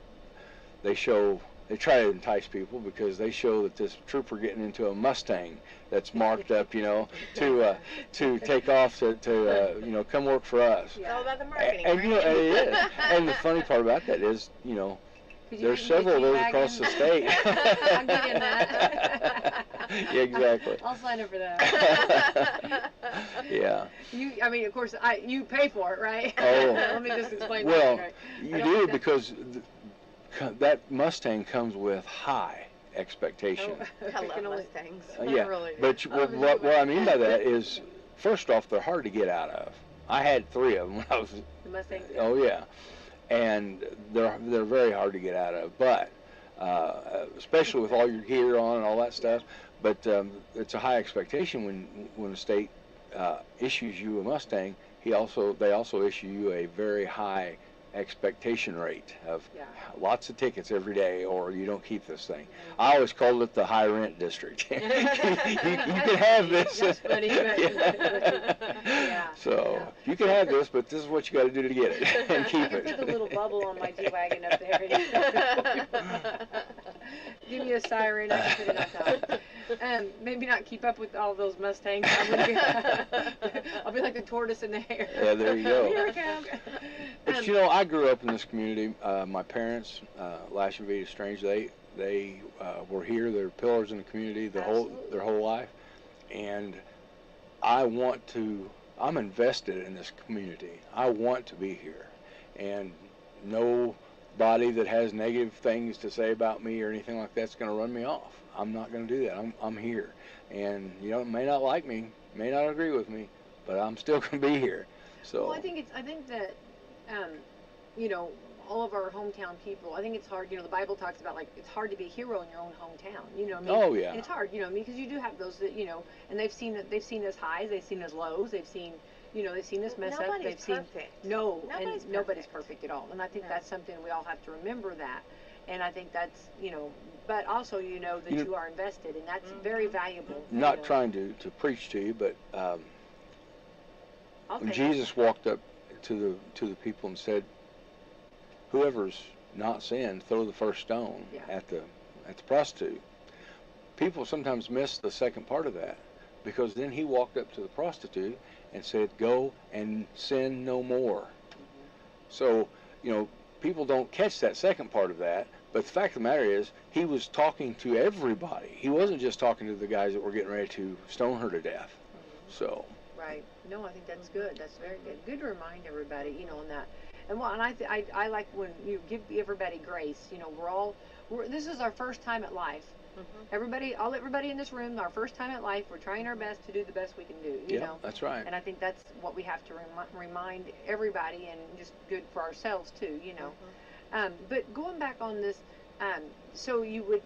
they try to entice people because they show that this trooper getting into a Mustang that's marked up, to take off to come work for us. It's all about the marketing, And right? and it is. And the funny part about that is, there's several of those across the state. I'm getting that. Yeah, exactly. I'll sign up for that. Yeah. Of course, you pay for it, right? Oh. Let me just explain Well, that. you do, because that Mustang comes with high expectation. I love Mustangs. Yeah, Really. but what I mean by that is, first off, they're hard to get out of. I had 3 of them when I was. The Mustang. Oh yeah, and they're very hard to get out of. But especially with all your gear on and all that stuff. But it's a high expectation when the state issues you a Mustang. They also issue you a very high expectation rate of lots of tickets every day, or you don't keep this thing. I always called it the high rent district. you can have this. That's funny. So you can have this, but this is what you got to do to get it and keep I it. can put a little bubble on my G-Wagon up there. Give me a siren, I can put it on top. Maybe not keep up with all those Mustangs. I'll be like the tortoise in the hare. Yeah, there you go. Here I come. But I grew up in this community. My parents, Lash and Vita Strange, they were here. They're pillars in the community their whole life, and I'm invested in this community. I want to be here, and nobody that has negative things to say about me or anything like that's going to run me off. I'm not going to do that. I'm here, and may not like me, may not agree with me, but I'm still going to be here. So well, I think that all of our hometown people, I think it's hard, the Bible talks about, like, it's hard to be a hero in your own hometown, Oh, yeah. And it's hard, because you do have those that, and they've seen us highs, they've seen us lows, they've seen us mess up, they've seen, nobody's perfect at all, and I think that's something we all have to remember that, and I think that's, but also, that you are invested, and that's very valuable. Not trying to preach to you, but when Jesus walked up to the people and said, whoever's not sinned, throw the first stone at the prostitute. People sometimes miss the second part of that, because then he walked up to the prostitute and said, go and sin no more. So, people don't catch that second part of that, but the fact of the matter is, he was talking to everybody. He wasn't just talking to the guys that were getting ready to stone her to death. So. Right. No, I think that's good. That's very good. Good to remind everybody, on that. And I like when you give everybody grace. This is our first time at life, Everybody in this room, our first time at life, we're trying our best to do the best we can do. You know? That's right. And I think that's what we have to remind everybody, and just good for ourselves too. You know. But going back on this, so you would,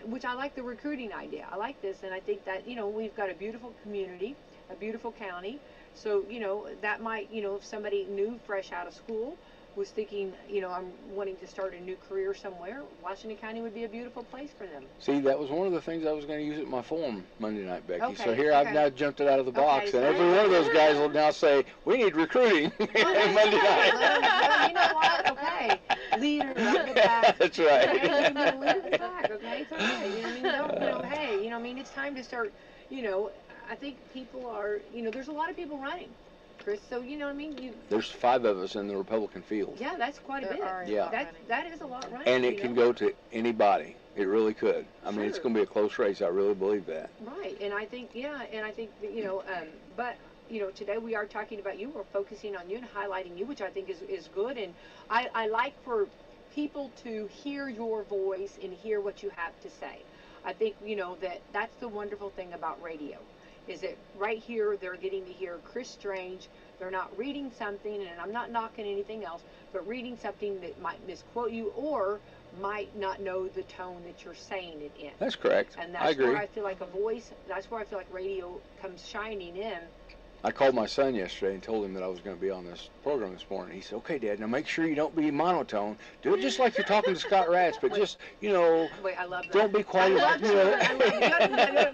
which I like the recruiting idea. I like this, and I think that, you know, we've got a beautiful community, a beautiful county. So, you know, that might, you know, if somebody new, fresh out of school, was thinking, you know, I'm wanting to start a new career somewhere, Washington County would be a beautiful place for them. See, that was one of the things I was going to use at my forum Monday night, Becky. Okay, so here I've now jumped it out of the box, so and every one of those guys will now say, we need recruiting Monday night. Well, you know what? Okay. Leader of the pack. That's right. Okay, leader of the pack, okay? It's okay. You know what I mean? Don't, you know, hey, you know what I mean? It's time to start, you know, I think people are, you know, there's a lot of people running, Chris, so you know what I mean? There's 5 of us in the Republican field. Yeah, that's quite a bit. Yeah. That is a lot running. And it can go to anybody. It really could. I mean, it's Sure. going to be a close race. I really believe that. Right, and I think, that, you know, but, you know, today we are talking about you. We're focusing on you and highlighting you, which I think is good. And I like for people to hear your voice and hear what you have to say. I think, you know, that's the wonderful thing about radio, is that right here they're getting to hear Chris Strange. They're not reading something, and I'm not knocking anything else, but reading something that might misquote you or might not know the tone that you're saying it in. That's correct. And I that's agree. where I feel like a voice, that's where I feel like radio comes shining in. I called my son yesterday and told him that I was going to be on this program this morning. He said, okay, Dad, now make sure you don't be monotone. Do it just like you're talking to Scott Ratz, but just, you know, Wait, I love that. don't be quite as, you know.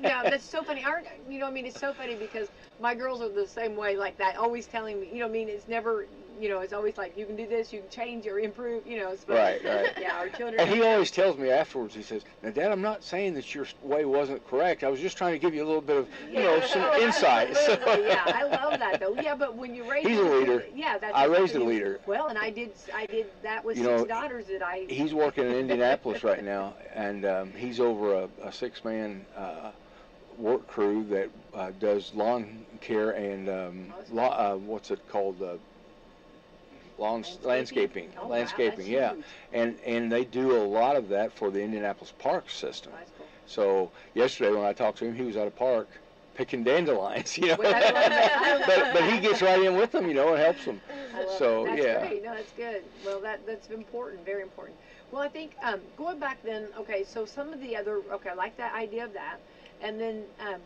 Yeah, that's so funny. You know, I mean, it's so funny because my girls are the same way, like that, always telling me, you know, I mean, it's never, you know, it's always like, you can do this, you can change or improve, you know. It's Right. Yeah, our children. And he always tells me afterwards, he says, now, Dad, I'm not saying that your way wasn't correct. I was just trying to give you a little bit of, you know, some insight. So. Yeah, I love that, though. Yeah, but when you raise... He's a leader. Yeah, that's... I raised a leader. Well, and I did that with You 6 know, daughters that I... He's working in Indianapolis right now, and he's over a 6-man work crew that does lawn care and what's it called? Landscaping. Oh, Landscaping, wow, yeah. huge. And they do a lot of that for the Indianapolis Park system. That's cool. So yesterday when I talked to him, he was at a park picking dandelions, you know. Well, I love that. but he gets right in with them, you know, and helps them. I love So, that. yeah. That's great. No, that's good. Well, that's important, very important. Well, I think going back then, okay, so some of the other, okay, I like that idea of that. And then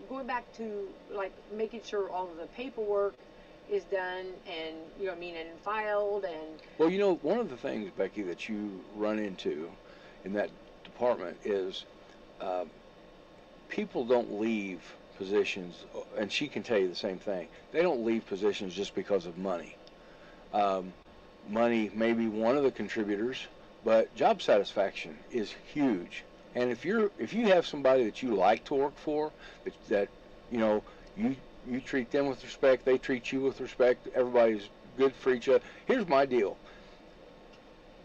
going back to, like, making sure all of the paperwork is done and, you know what I mean, and filed and... Well, you know, one of the things, Becky, that you run into in that department is people don't leave positions, and she can tell you the same thing. They don't leave positions just because of money. Money may be one of the contributors, but job satisfaction is huge. And if you have somebody that you like to work for, that you know, you treat them with respect, they treat you with respect, everybody's good for each other. Here's my deal.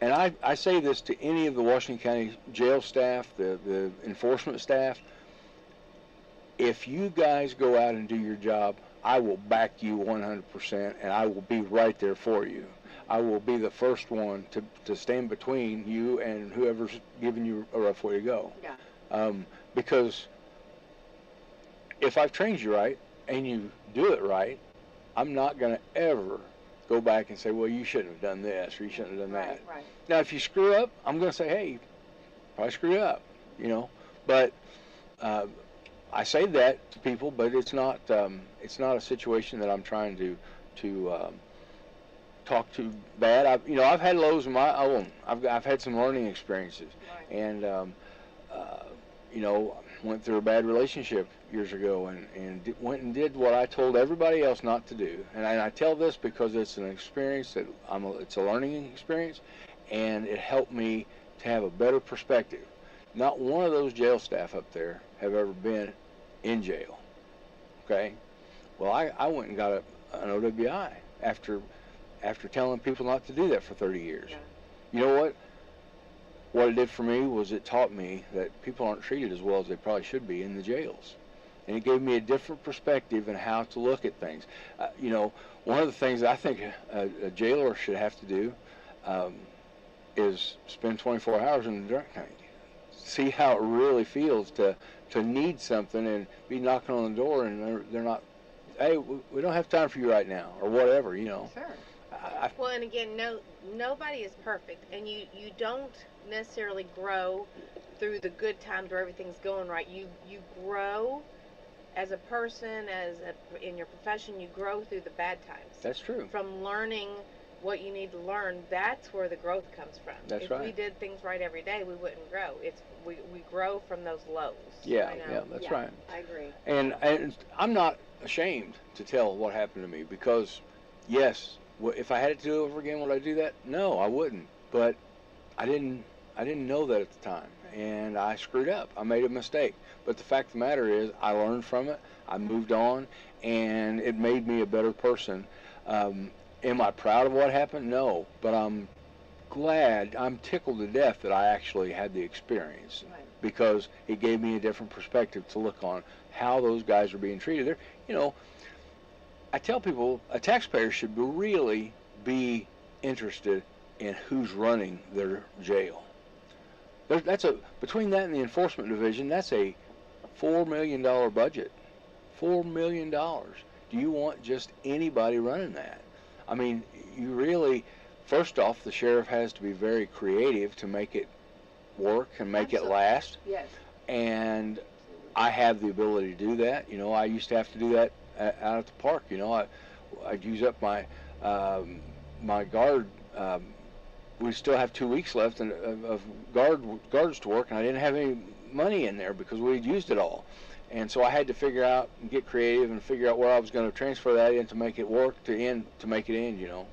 And I say this to any of the Washington County jail staff, the enforcement staff. If you guys go out and do your job, I will back you 100%, and I will be right there for you. I will be the first one to stand between you and whoever's giving you a rough way to go. Yeah. Because if I've trained you right and you do it right, I'm not going to ever go back and say, well, you shouldn't have done this or you shouldn't have done that. Right. Now, if you screw up, I'm going to say, hey, probably screwed up, you know. But I say that to people, but it's not a situation that I'm trying to talk to bad. I've had lows of my own. I've had some learning experiences, Right. and went through a bad relationship years ago, and went and did what I told everybody else not to do. And I tell this because it's an experience that it's a learning experience, and it helped me to have a better perspective. Not one of those jail staff up there have ever been in jail. Okay? Well, I went and got an OWI after telling people not to do that for 30 years. Yeah. You know what? What it did for me was it taught me that people aren't treated as well as they probably should be in the jails. And it gave me a different perspective in how to look at things. One of the things that I think a jailer should have to do is spend 24 hours in the drunk tank. see how it really feels to need something and be knocking on the door and they're not, hey, we don't have time for you right now, or whatever, you know. Sure. Well, and again, nobody is perfect, and you don't necessarily grow through the good times where everything's going right. You grow as a person, in your profession. You grow through the bad times. That's true. From learning what you need to learn, that's where the growth comes from. That's if right. we did things right every day, we wouldn't grow. We grow from those lows. Yeah, I know. yeah, that's right. I agree. And I'm not ashamed to tell what happened to me, because, yes, if I had it to do over again, would I do that? No, I wouldn't. But I didn't know that at the time, and I screwed up. I made a mistake. But the fact of the matter is, I learned from it. I moved on, and it made me a better person. Am I proud of what happened? No, but I'm glad, I'm tickled to death that I actually had the experience, Right. because it gave me a different perspective to look on how those guys are being treated. They're, you know, I tell people a taxpayer should really be interested in who's running their jail. Between that and the enforcement division, that's a $4 million budget. $4 million. Do you want just anybody running that? I mean, you really, first off, the sheriff has to be very creative to make it work and make it last. Yes. And I have the ability to do that. You know, I used to have to do that out at the park. You know, I'd use up my my guard. We still have 2 weeks left of guards to work, and I didn't have any money in there because we'd used it all. And so I had to figure out and get creative and figure out where I was going to transfer that in to make it work, to make it end, you know.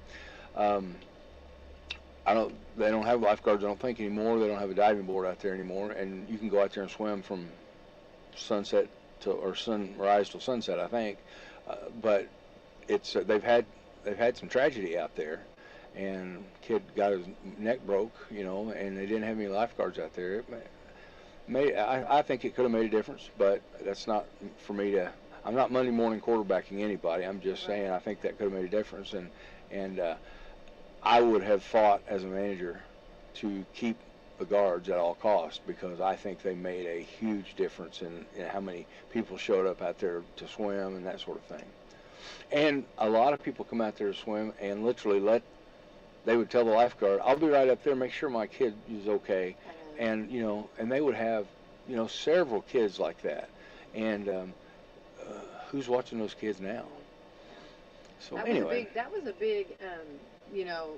They don't have lifeguards, I don't think, anymore. They don't have a diving board out there anymore, and you can go out there and swim from sunset or sunrise till sunset, I think. But it's they've had some tragedy out there, and kid got his neck broke, you know, and they didn't have any lifeguards out there. I think it could have made a difference, but that's not for me to. I'm not Monday morning quarterbacking anybody. I'm just saying I think that could have made a difference, and I would have fought as a manager to keep the guards at all costs, because I think they made a huge difference in how many people showed up out there to swim and that sort of thing. And a lot of people come out there to swim and literally they would tell the lifeguard, "I'll be right up there, make sure my kid is okay." And, you know, and they would have, you know, several kids like that. And who's watching those kids now? So anyway. That was a big, you know,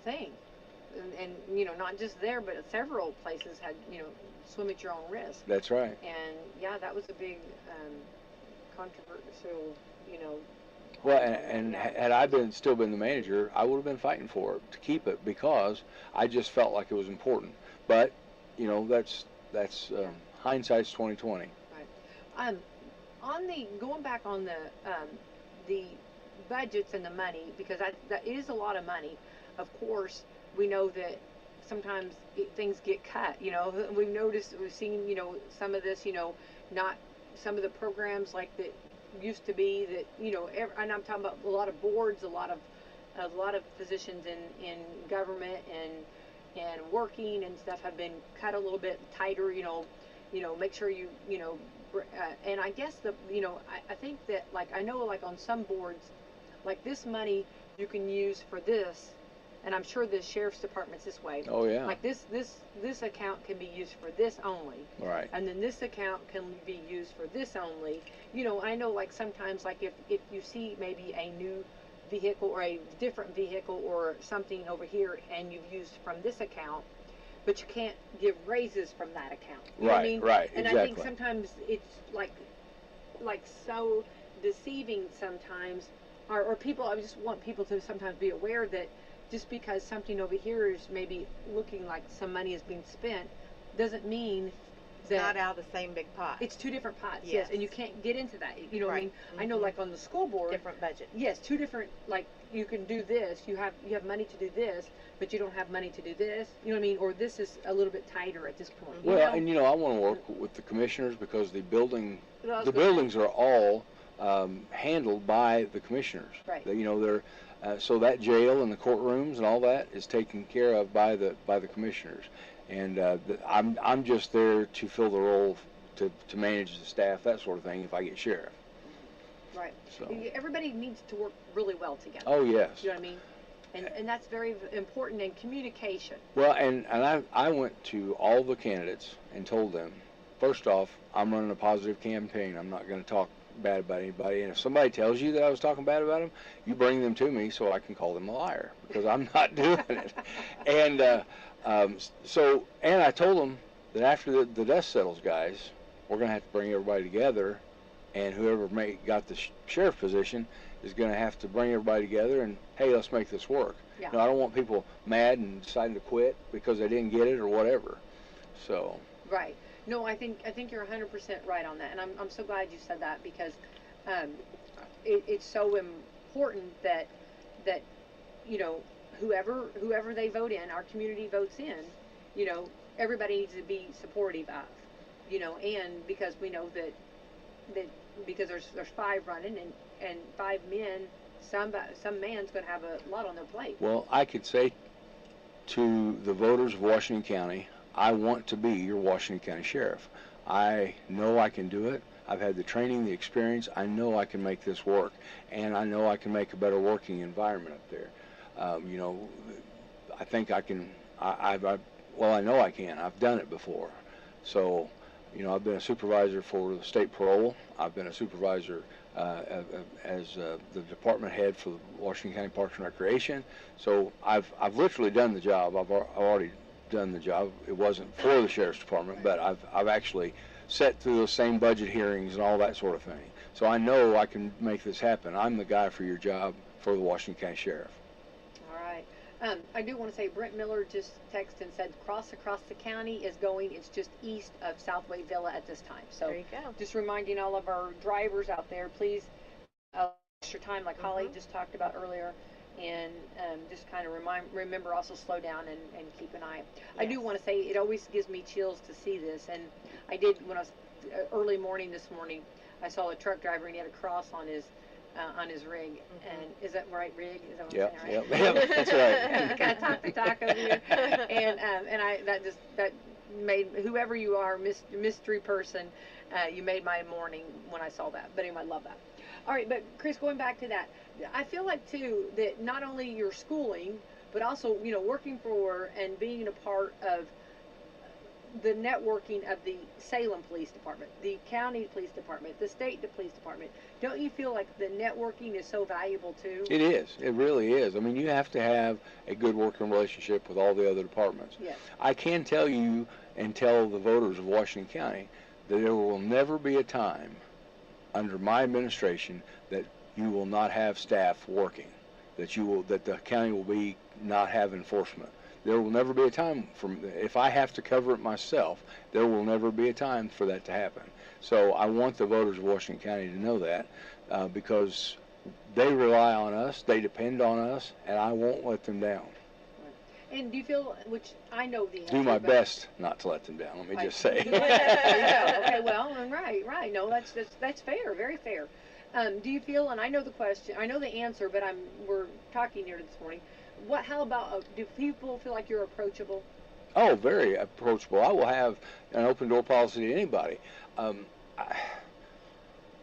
thing. And, you know, not just there, but several places had, you know, swim at your own risk. That's right. And, yeah, that was a big controversial, you know. Well, and had I still been the manager, I would have been fighting for it, to keep it, because I just felt like it was important. But, you know, that's hindsight's 20/20. Right. Going back on the budgets and the money, because that is a lot of money. Of course, we know that sometimes things get cut. You know, we've seen, you know, some of this, you know, not some of the programs like that used to be that, you know, and I'm talking about a lot of boards, a lot of positions in government and working and stuff have been cut a little bit tighter. You know, make sure you know, and I guess I think that, like, I know, like, on some boards, like, this money you can use for this, and I'm sure the sheriff's department's this way. Oh yeah. Like this account can be used for this only. Right. And then this account can be used for this only. You know, I know, like, sometimes, like, if you see maybe a new vehicle or a different vehicle or something over here and you've used from this account, but you can't give raises from that account. You know what I mean? Right, and exactly. I think sometimes it's like so deceiving sometimes, or people, I just want people to sometimes be aware that just because something over here is maybe looking like some money is being spent doesn't mean it's not out of the same big pot. It's two different pots, yes, and you can't get into that. You know what I mean? Mm-hmm. I know, like, on the school board, different budget. Yes, two different. Like, you can do this. You have money to do this, but you don't have money to do this. You know what I mean? Or this is a little bit tighter at this point. Well, you know? and, you know, I want to work with the commissioners, because the buildings are all handled by the commissioners. Right. You know, they're so that jail and the courtrooms and all that is taken care of by the commissioners. And I'm just there to fill the role to manage the staff, that sort of thing, if I get sheriff. Right. So. Everybody needs to work really well together. Oh, yes. You know what I mean? And that's very important in communication. Well, and I went to all the candidates and told them, first off, I'm running a positive campaign. I'm not going to talk bad about anybody. And if somebody tells you that I was talking bad about them, you bring them to me so I can call them a liar, because I'm not doing it. And and I told them that after the dust settles, guys, we're going to have to bring everybody together, and whoever got the sheriff position is going to have to bring everybody together and, hey, let's make this work. Yeah. No, I don't want people mad and deciding to quit because they didn't get it or whatever. So. Right. No, I think you're 100% right on that, and I'm so glad you said that, because it's so important that you know, whoever they vote in, our community votes in, you know, everybody needs to be supportive of, you know, and because we know that because there's 5 running and 5 men, some man's going to have a lot on their plate. Well, I could say to the voters of Washington County, I want to be your Washington County Sheriff. I know I can do it. I've had the training, the experience. I know I can make this work, and I know I can make a better working environment up there. You know, I think I can. Well, I know I can. I've done it before. So, you know, I've been a supervisor for the state parole. I've been a supervisor as the department head for the Washington County Parks and Recreation. So I've literally done the job. I've already done the job. It wasn't for the sheriff's department, but I've actually sat through those same budget hearings and all that sort of thing. So I know I can make this happen. I'm the guy for your job for the Washington County Sheriff. All right. I do want to say Brent Miller just texted and said across the county is going. It's just east of Southway Villa at this time. So there you go. Just reminding all of our drivers out there, please, extra time like Holly just talked about earlier. And just kind of remember also slow down and keep an eye. Yes. I do want to say it always gives me chills to see this, and I did when I was early morning this morning. I saw a truck driver and he had a cross on his rig. And is that right, rig? Is that what I'm saying, right? Yep, that's right. Got to talk over here. And that made whoever you are, mystery person, you made my morning when I saw that. But anyway, I love that. All right, but Chris, going back to that, I feel like too that not only your schooling, but also, you know, working for and being a part of the networking of the Salem Police Department, the county police department, the state police department. Don't you feel like the networking is so valuable too? It is. It really is. I mean, you have to have a good working relationship with all the other departments. Yes. I can tell you and tell the voters of Washington County that there will never be a time under my administration that you will not have staff working, that the county will not have enforcement. There will never be a time if I have to cover it myself, there will never be a time for that to happen. So I want the voters of Washington County to know that because they rely on us, they depend on us, and I won't let them down. And do you feel, which I know the answer, do my best not to let them down, let me just say. Okay, well, right. No, that's fair, very fair. Do you feel, and I know the question, I know the answer, but we're talking here this morning. How about, do people feel like you're approachable? Oh, very approachable. I will have an open door policy to anybody. I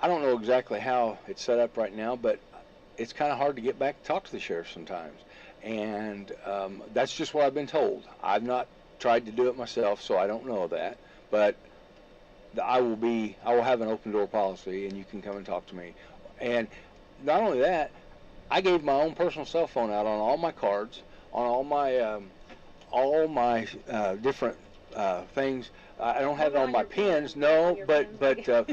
don't know exactly how it's set up right now, but it's kind of hard to get back and talk to the sheriff sometimes. And that's just what I've been told. I've not tried to do it myself, so I don't know that. But I will have an open door policy, and you can come and talk to me. And not only that, I gave my own personal cell phone out on all my cards, on all my different things. I don't have it on my pins, no, but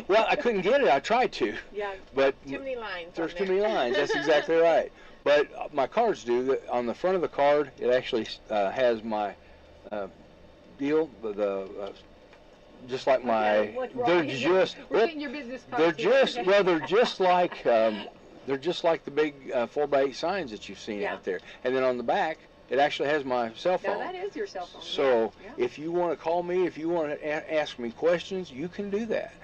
well, I couldn't get it. I tried to. Yeah. But too many lines. There's too many lines. That's exactly right. But my cards do. On the front of the card, it actually has my deal. Just like my. They're just. We're getting your business cards. They're just. Well, they're just like. They're just like the big 4x8 signs that you've seen out there. And then on the back, it actually has my cell phone. Now that is your cell phone. So if you want to call me, if you want to ask me questions, you can do that.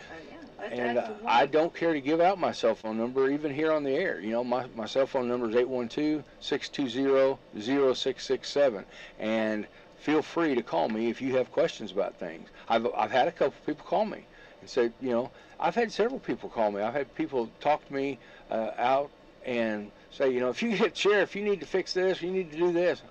And I don't care to give out my cell phone number, even here on the air. You know, my cell phone number is 812-620-0667. And feel free to call me if you have questions about things. I've had a couple people call me and say, you know, I've had several people call me. I've had people talk to me out and say, you know, if you get sheriff, you need to fix this, you need to do this.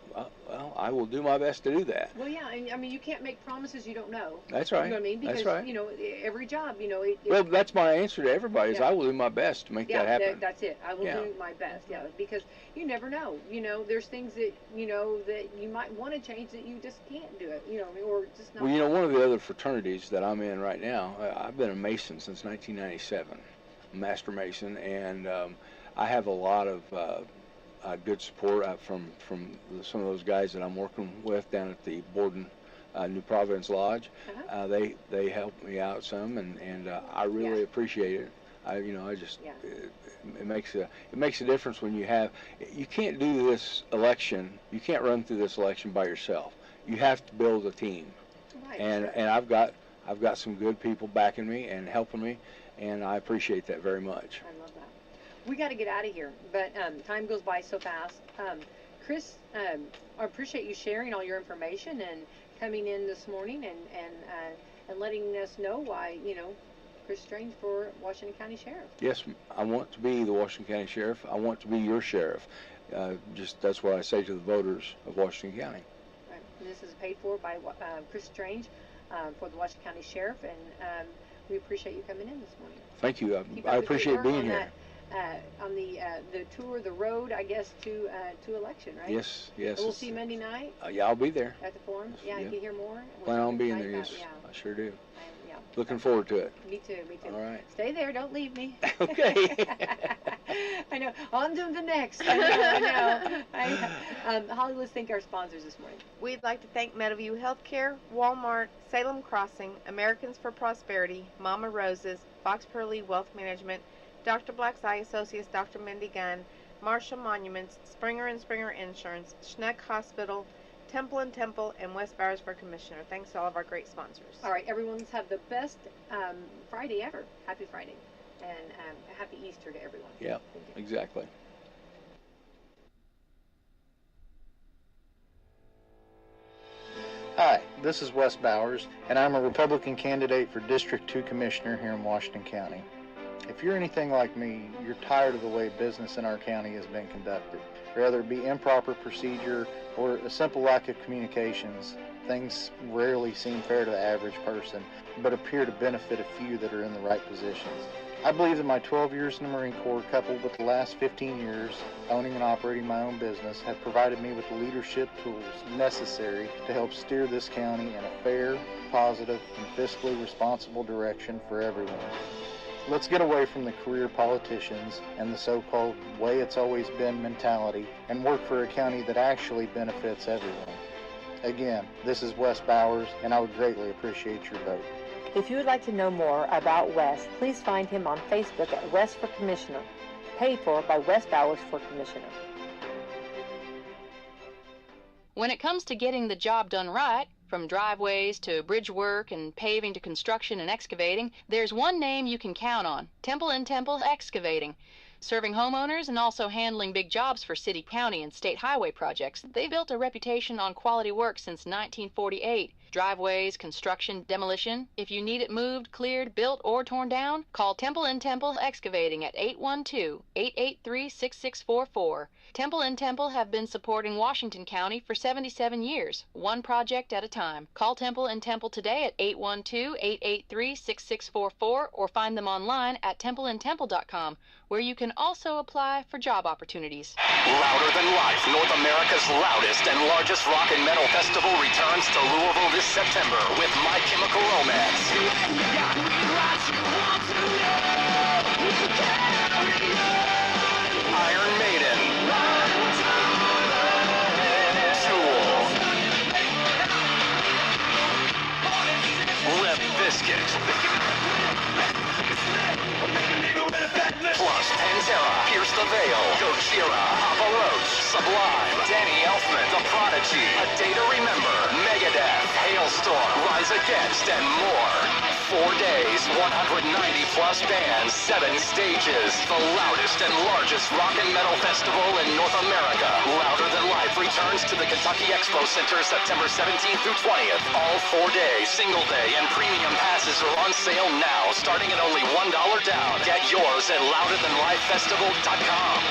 Well, I will do my best to do that. Well, yeah, and I mean, you can't make promises you don't know. That's right. You know what I mean? Because, that's right. you know, every job, you know. Well, that's my answer to everybody is I will do my best to make that happen. That's it. I will do my best, because you never know. You know, there's things that, you know, that you might want to change that you just can't do it, you know, or just not. Well, you know, one of the other fraternities that I'm in right now, I've been a Mason since 1997, a Master Mason, and I have a lot of good support from some of those guys that I'm working with down at the Borden New Providence Lodge. They help me out some, and I really appreciate it. It makes a difference when you can't do this election. You can't run through this election by yourself. You have to build a team, and I've got some good people backing me and helping me, and I appreciate that very much. I love that. We got to get out of here, but time goes by so fast. Chris, I appreciate you sharing all your information and coming in this morning and letting us know why, you know, Chris Strange for Washington County Sheriff. Yes, I want to be the Washington County Sheriff. I want to be your sheriff. That's what I say to the voters of Washington County. Right. This is paid for by Chris Strange for the Washington County Sheriff, and we appreciate you coming in this morning. Thank you. I appreciate being here. On the tour, the road, I guess, to election, right? Yes. And we'll see you Monday night. Yeah, I'll be there. At the forum. Yeah, you can hear more. Plan on being there. Yes, I sure do. Looking forward to it. Me too. All right. Stay there. Don't leave me. Okay. I know. On to the next. I know. Holly, let's thank our sponsors this morning. We'd like to thank Meadowview Healthcare, Walmart, Salem Crossing, Americans for Prosperity, Mama Rose's, Fox Pearly Wealth Management, Dr. Black's Eye Associates, Dr. Mindy Gunn, Marshall Monuments, Springer & Springer Insurance, Schneck Hospital, Temple & Temple, and West Bowers for Commissioner. Thanks to all of our great sponsors. All right, everyone, let's have the best Friday ever. Happy Friday. And happy Easter to everyone. Yeah, exactly. Hi, this is Wes Bowers, and I'm a Republican candidate for District 2 Commissioner here in Washington County. If you're anything like me, you're tired of the way business in our county has been conducted. Whether it be improper procedure or a simple lack of communications, things rarely seem fair to the average person, but appear to benefit a few that are in the right positions. I believe that my 12 years in the Marine Corps, coupled with the last 15 years owning and operating my own business, have provided me with the leadership tools necessary to help steer this county in a fair, positive, and fiscally responsible direction for everyone. Let's get away from the career politicians and the so-called way it's always been mentality and work for a county that actually benefits everyone. Again, this is Wes Bowers, and I would greatly appreciate your vote. If you would like to know more about Wes, please find him on Facebook at Wes for Commissioner, paid for by Wes Bowers for Commissioner. When it comes to getting the job done right, from driveways to bridge work and paving to construction and excavating, there's one name you can count on: Temple & Temple Excavating. Serving homeowners and also handling big jobs for city, county, and state highway projects, they've built a reputation on quality work since 1948. Driveways, construction, demolition. If you need it moved, cleared, built, or torn down, call Temple & Temple Excavating at 812-883-6644. Temple & Temple have been supporting Washington County for 77 years, one project at a time. Call Temple & Temple today at 812-883-6644 or find them online at templeandtemple.com, where you can also apply for job opportunities. Louder Than Life, North America's loudest and largest rock and metal festival returns to Louisville this September with My Chemical Romance, Iron Maiden, Tool, Limp Bizkit, plus Pantera, Pierce the Veil, Gojira, Papa Roach, Sublime, Danny Elfman, The Prodigy, A Day to Remember, Megadeth, Hailstorm, Rise Against, and more. 4 days, 190 plus bands, 7 stages. The loudest and largest rock and metal festival in North America. Louder Than Life returns to the Kentucky Expo Center September 17th through 20th. All 4 days, single day, and premium passes are on sale now, starting at only $1 down. Get yours at louderthanlifefestival.com.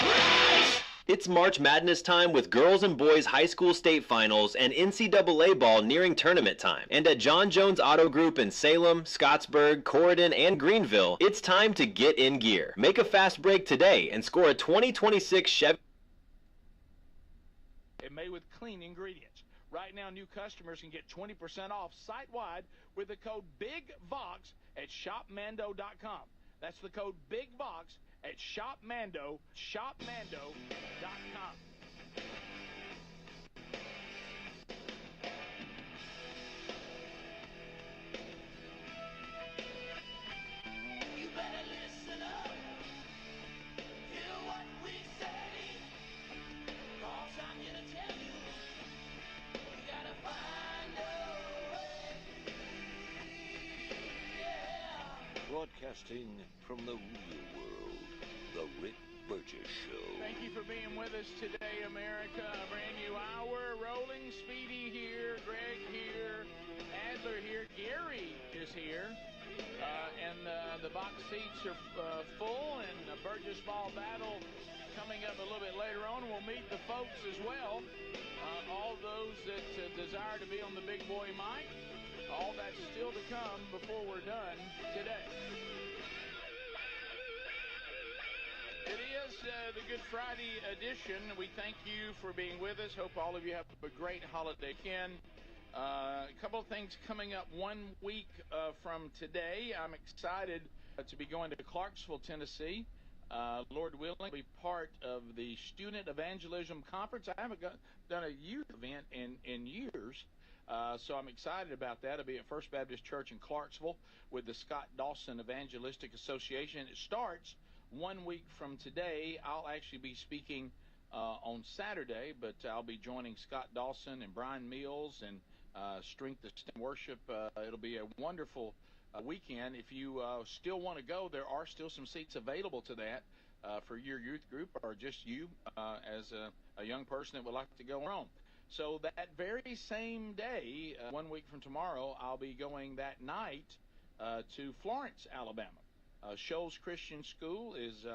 It's March Madness time with girls and boys high school state finals and NCAA ball nearing tournament time. And at John Jones Auto Group in Salem, Scottsburg, Corydon, and Greenville, it's time to get in gear. Make a fast break today and score a 2026 Chevy. And made with clean ingredients. Right now, new customers can get 20% off site-wide with the code BIGVOX at shopmando.com. That's the code BIGVOX at shopmando.com. You better listen up, hear what we say, 'cause I'm here to tell you, you gotta find a way, yeah. Broadcasting from the real world, The Rick Burgess Show. Thank you for being with us today, America. A brand new hour rolling. Speedy here, Greg here, Adler here, Gary is here. And the box seats are full, and the Burgess Ball Battle coming up a little bit later on. We'll meet the folks as well. All those that desire to be on the big boy mic. All that's still to come before we're done today. It is the Good Friday edition. We thank you for being with us. Hope all of you have a great holiday weekend. A couple of things coming up 1 week from today. I'm excited to be going to Clarksville, Tennessee. Lord willing, be part of the Student Evangelism Conference. I haven't done a youth event in years, so I'm excited about that. I'll be at First Baptist Church in Clarksville with the Scott Dawson Evangelistic Association. It starts 1 week from today. I'll actually be speaking on Saturday, but I'll be joining Scott Dawson and Brian Mills and Strength to Stand Worship. It'll be a wonderful weekend. If you still want to go, there are still some seats available to that for your youth group or just you as a young person that would like to go on. So that very same day, 1 week from tomorrow, I'll be going that night to Florence, Alabama. Shoals Christian School is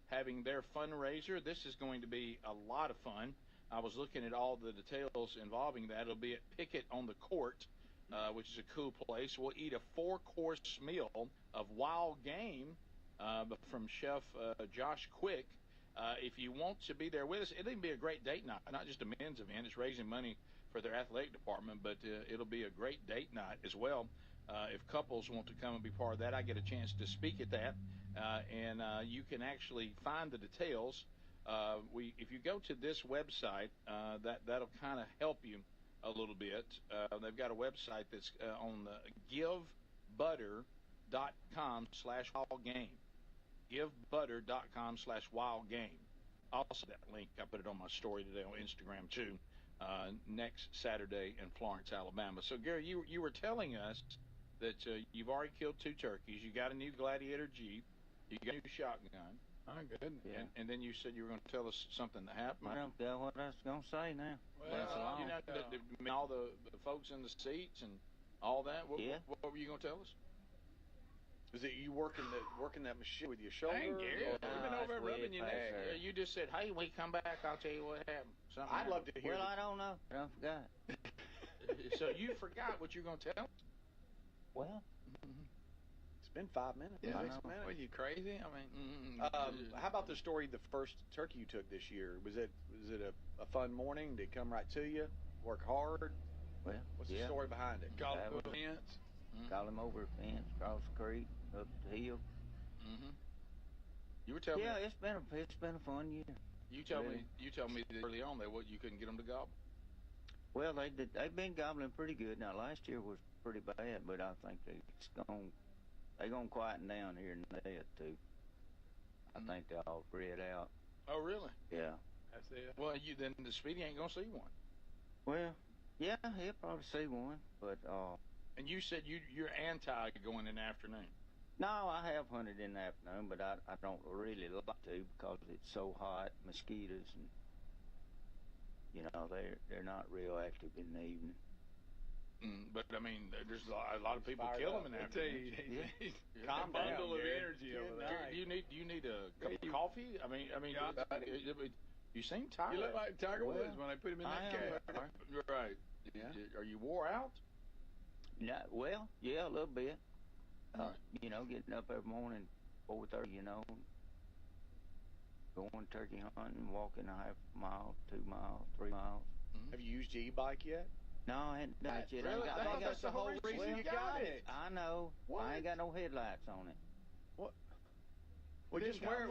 having their fundraiser. This is going to be a lot of fun. I was looking at all the details involving that. It'll be at Pickett on the Court, which is a cool place. We'll eat a 4-course meal of wild game from Chef Josh Quick. If you want to be there with us, it'll even be a great date night, not just a men's event. It's raising money for their athletic department, but it'll be a great date night as well. If couples want to come and be part of that, I get a chance to speak at that, and you can actually find the details. If you go to this website, that'll kind of help you a little bit. They've got a website that's on the givebutter.com/wildgame. givebutter.com/wildgame. Also, that link, I put it on my story today on Instagram too. Next Saturday in Florence, Alabama. So, Gary, you were telling us that you've already killed 2 turkeys. You got a new Gladiator Jeep. You got a new shotgun. Oh, good. Yeah. And then you said you were going to tell us something that happened. I don't know what I was going to say now. Well, you know, all the folks in the seats and all that. What were you going to tell us? Was it you working that machine with your shoulder? Hey, Gary, we've been over rubbing your neck. You just said, hey, when you come back, I'll tell you what happened. I'd love to hear. Well, I don't know. I forgot. So you forgot what you're going to tell us? Well, it's been 5 minutes. Yeah, 6 minutes. Are you crazy? I mean, how about the story? The first turkey you took this year, was it a fun morning? Did it come right to you? Work hard? Well, what's the story behind it? Call him over the fence. Call him over the fence, across the creek, up the hill. You were telling me. Yeah, it's been a fun year. You told me that early on that you couldn't get them to gobble. Well, they've been gobbling pretty good. Now last year was pretty bad, but I think they're gonna quieten down here in the day or 2. I think they'll all spread out. Oh, really? Yeah. That's it. Well, then the Speedy ain't gonna see one. Well, yeah, he'll probably see one, but And you said you're anti going in the afternoon. No, I have hunted in the afternoon, but I don't really like to because it's so hot, mosquitoes, and they're not real active in the evening. But I mean, there's a lot of people Fired kill up. them in the I tell afternoon. Yeah. Calm A bundle down, of Gary. energy Good over there. night. Do you need a cup of coffee? I mean, you seem tired. You look like Tiger Well, Woods when I put him in I that am. cab. You're right. Yeah. Are you wore out? Yeah, well, yeah, a little bit. Right. Getting up every morning, 4:30, going turkey hunting, walking a half mile, 2 miles, 3 miles. Have you used your e-bike yet? No, I ain't done it yet. Really? I ain't got That's the whole reason you got it. I know. What? I ain't got no headlights on it. Well, just where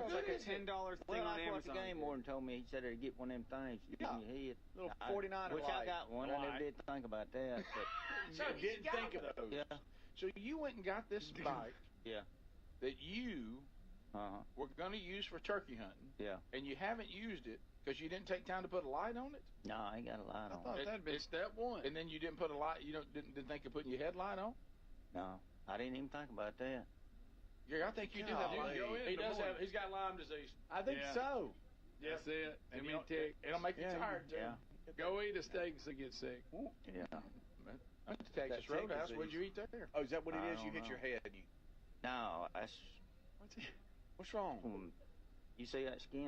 It's like a is it? $10 thing Well, on that's what the Amazon. game warden told me. He said to get one of them things you get in your head. Little 49 Which I light. got one. I never did think about that. So You didn't think of those. But yeah, So you went and got this bike yeah, that you were going to use for turkey hunting, yeah. and you haven't used it because you didn't take time to put a light on it. No, I ain't got a light I on thought it. that'd been step one. And then you didn't put a light. You didn't think of putting your headlight on. No, I didn't even think about that. Yeah, I think you do have. Golly. Go in He the does morning. have. He's got Lyme disease. I think Yeah. so. That's it. And And it'll, it'll make you tired too. Yeah, Go eat a steak and get sick. yeah. I went to Texas That tick Roadhouse. disease. What'd you eat there? Oh, is that what it I is? You don't hit your know. head. No, that's What's wrong? you see that skin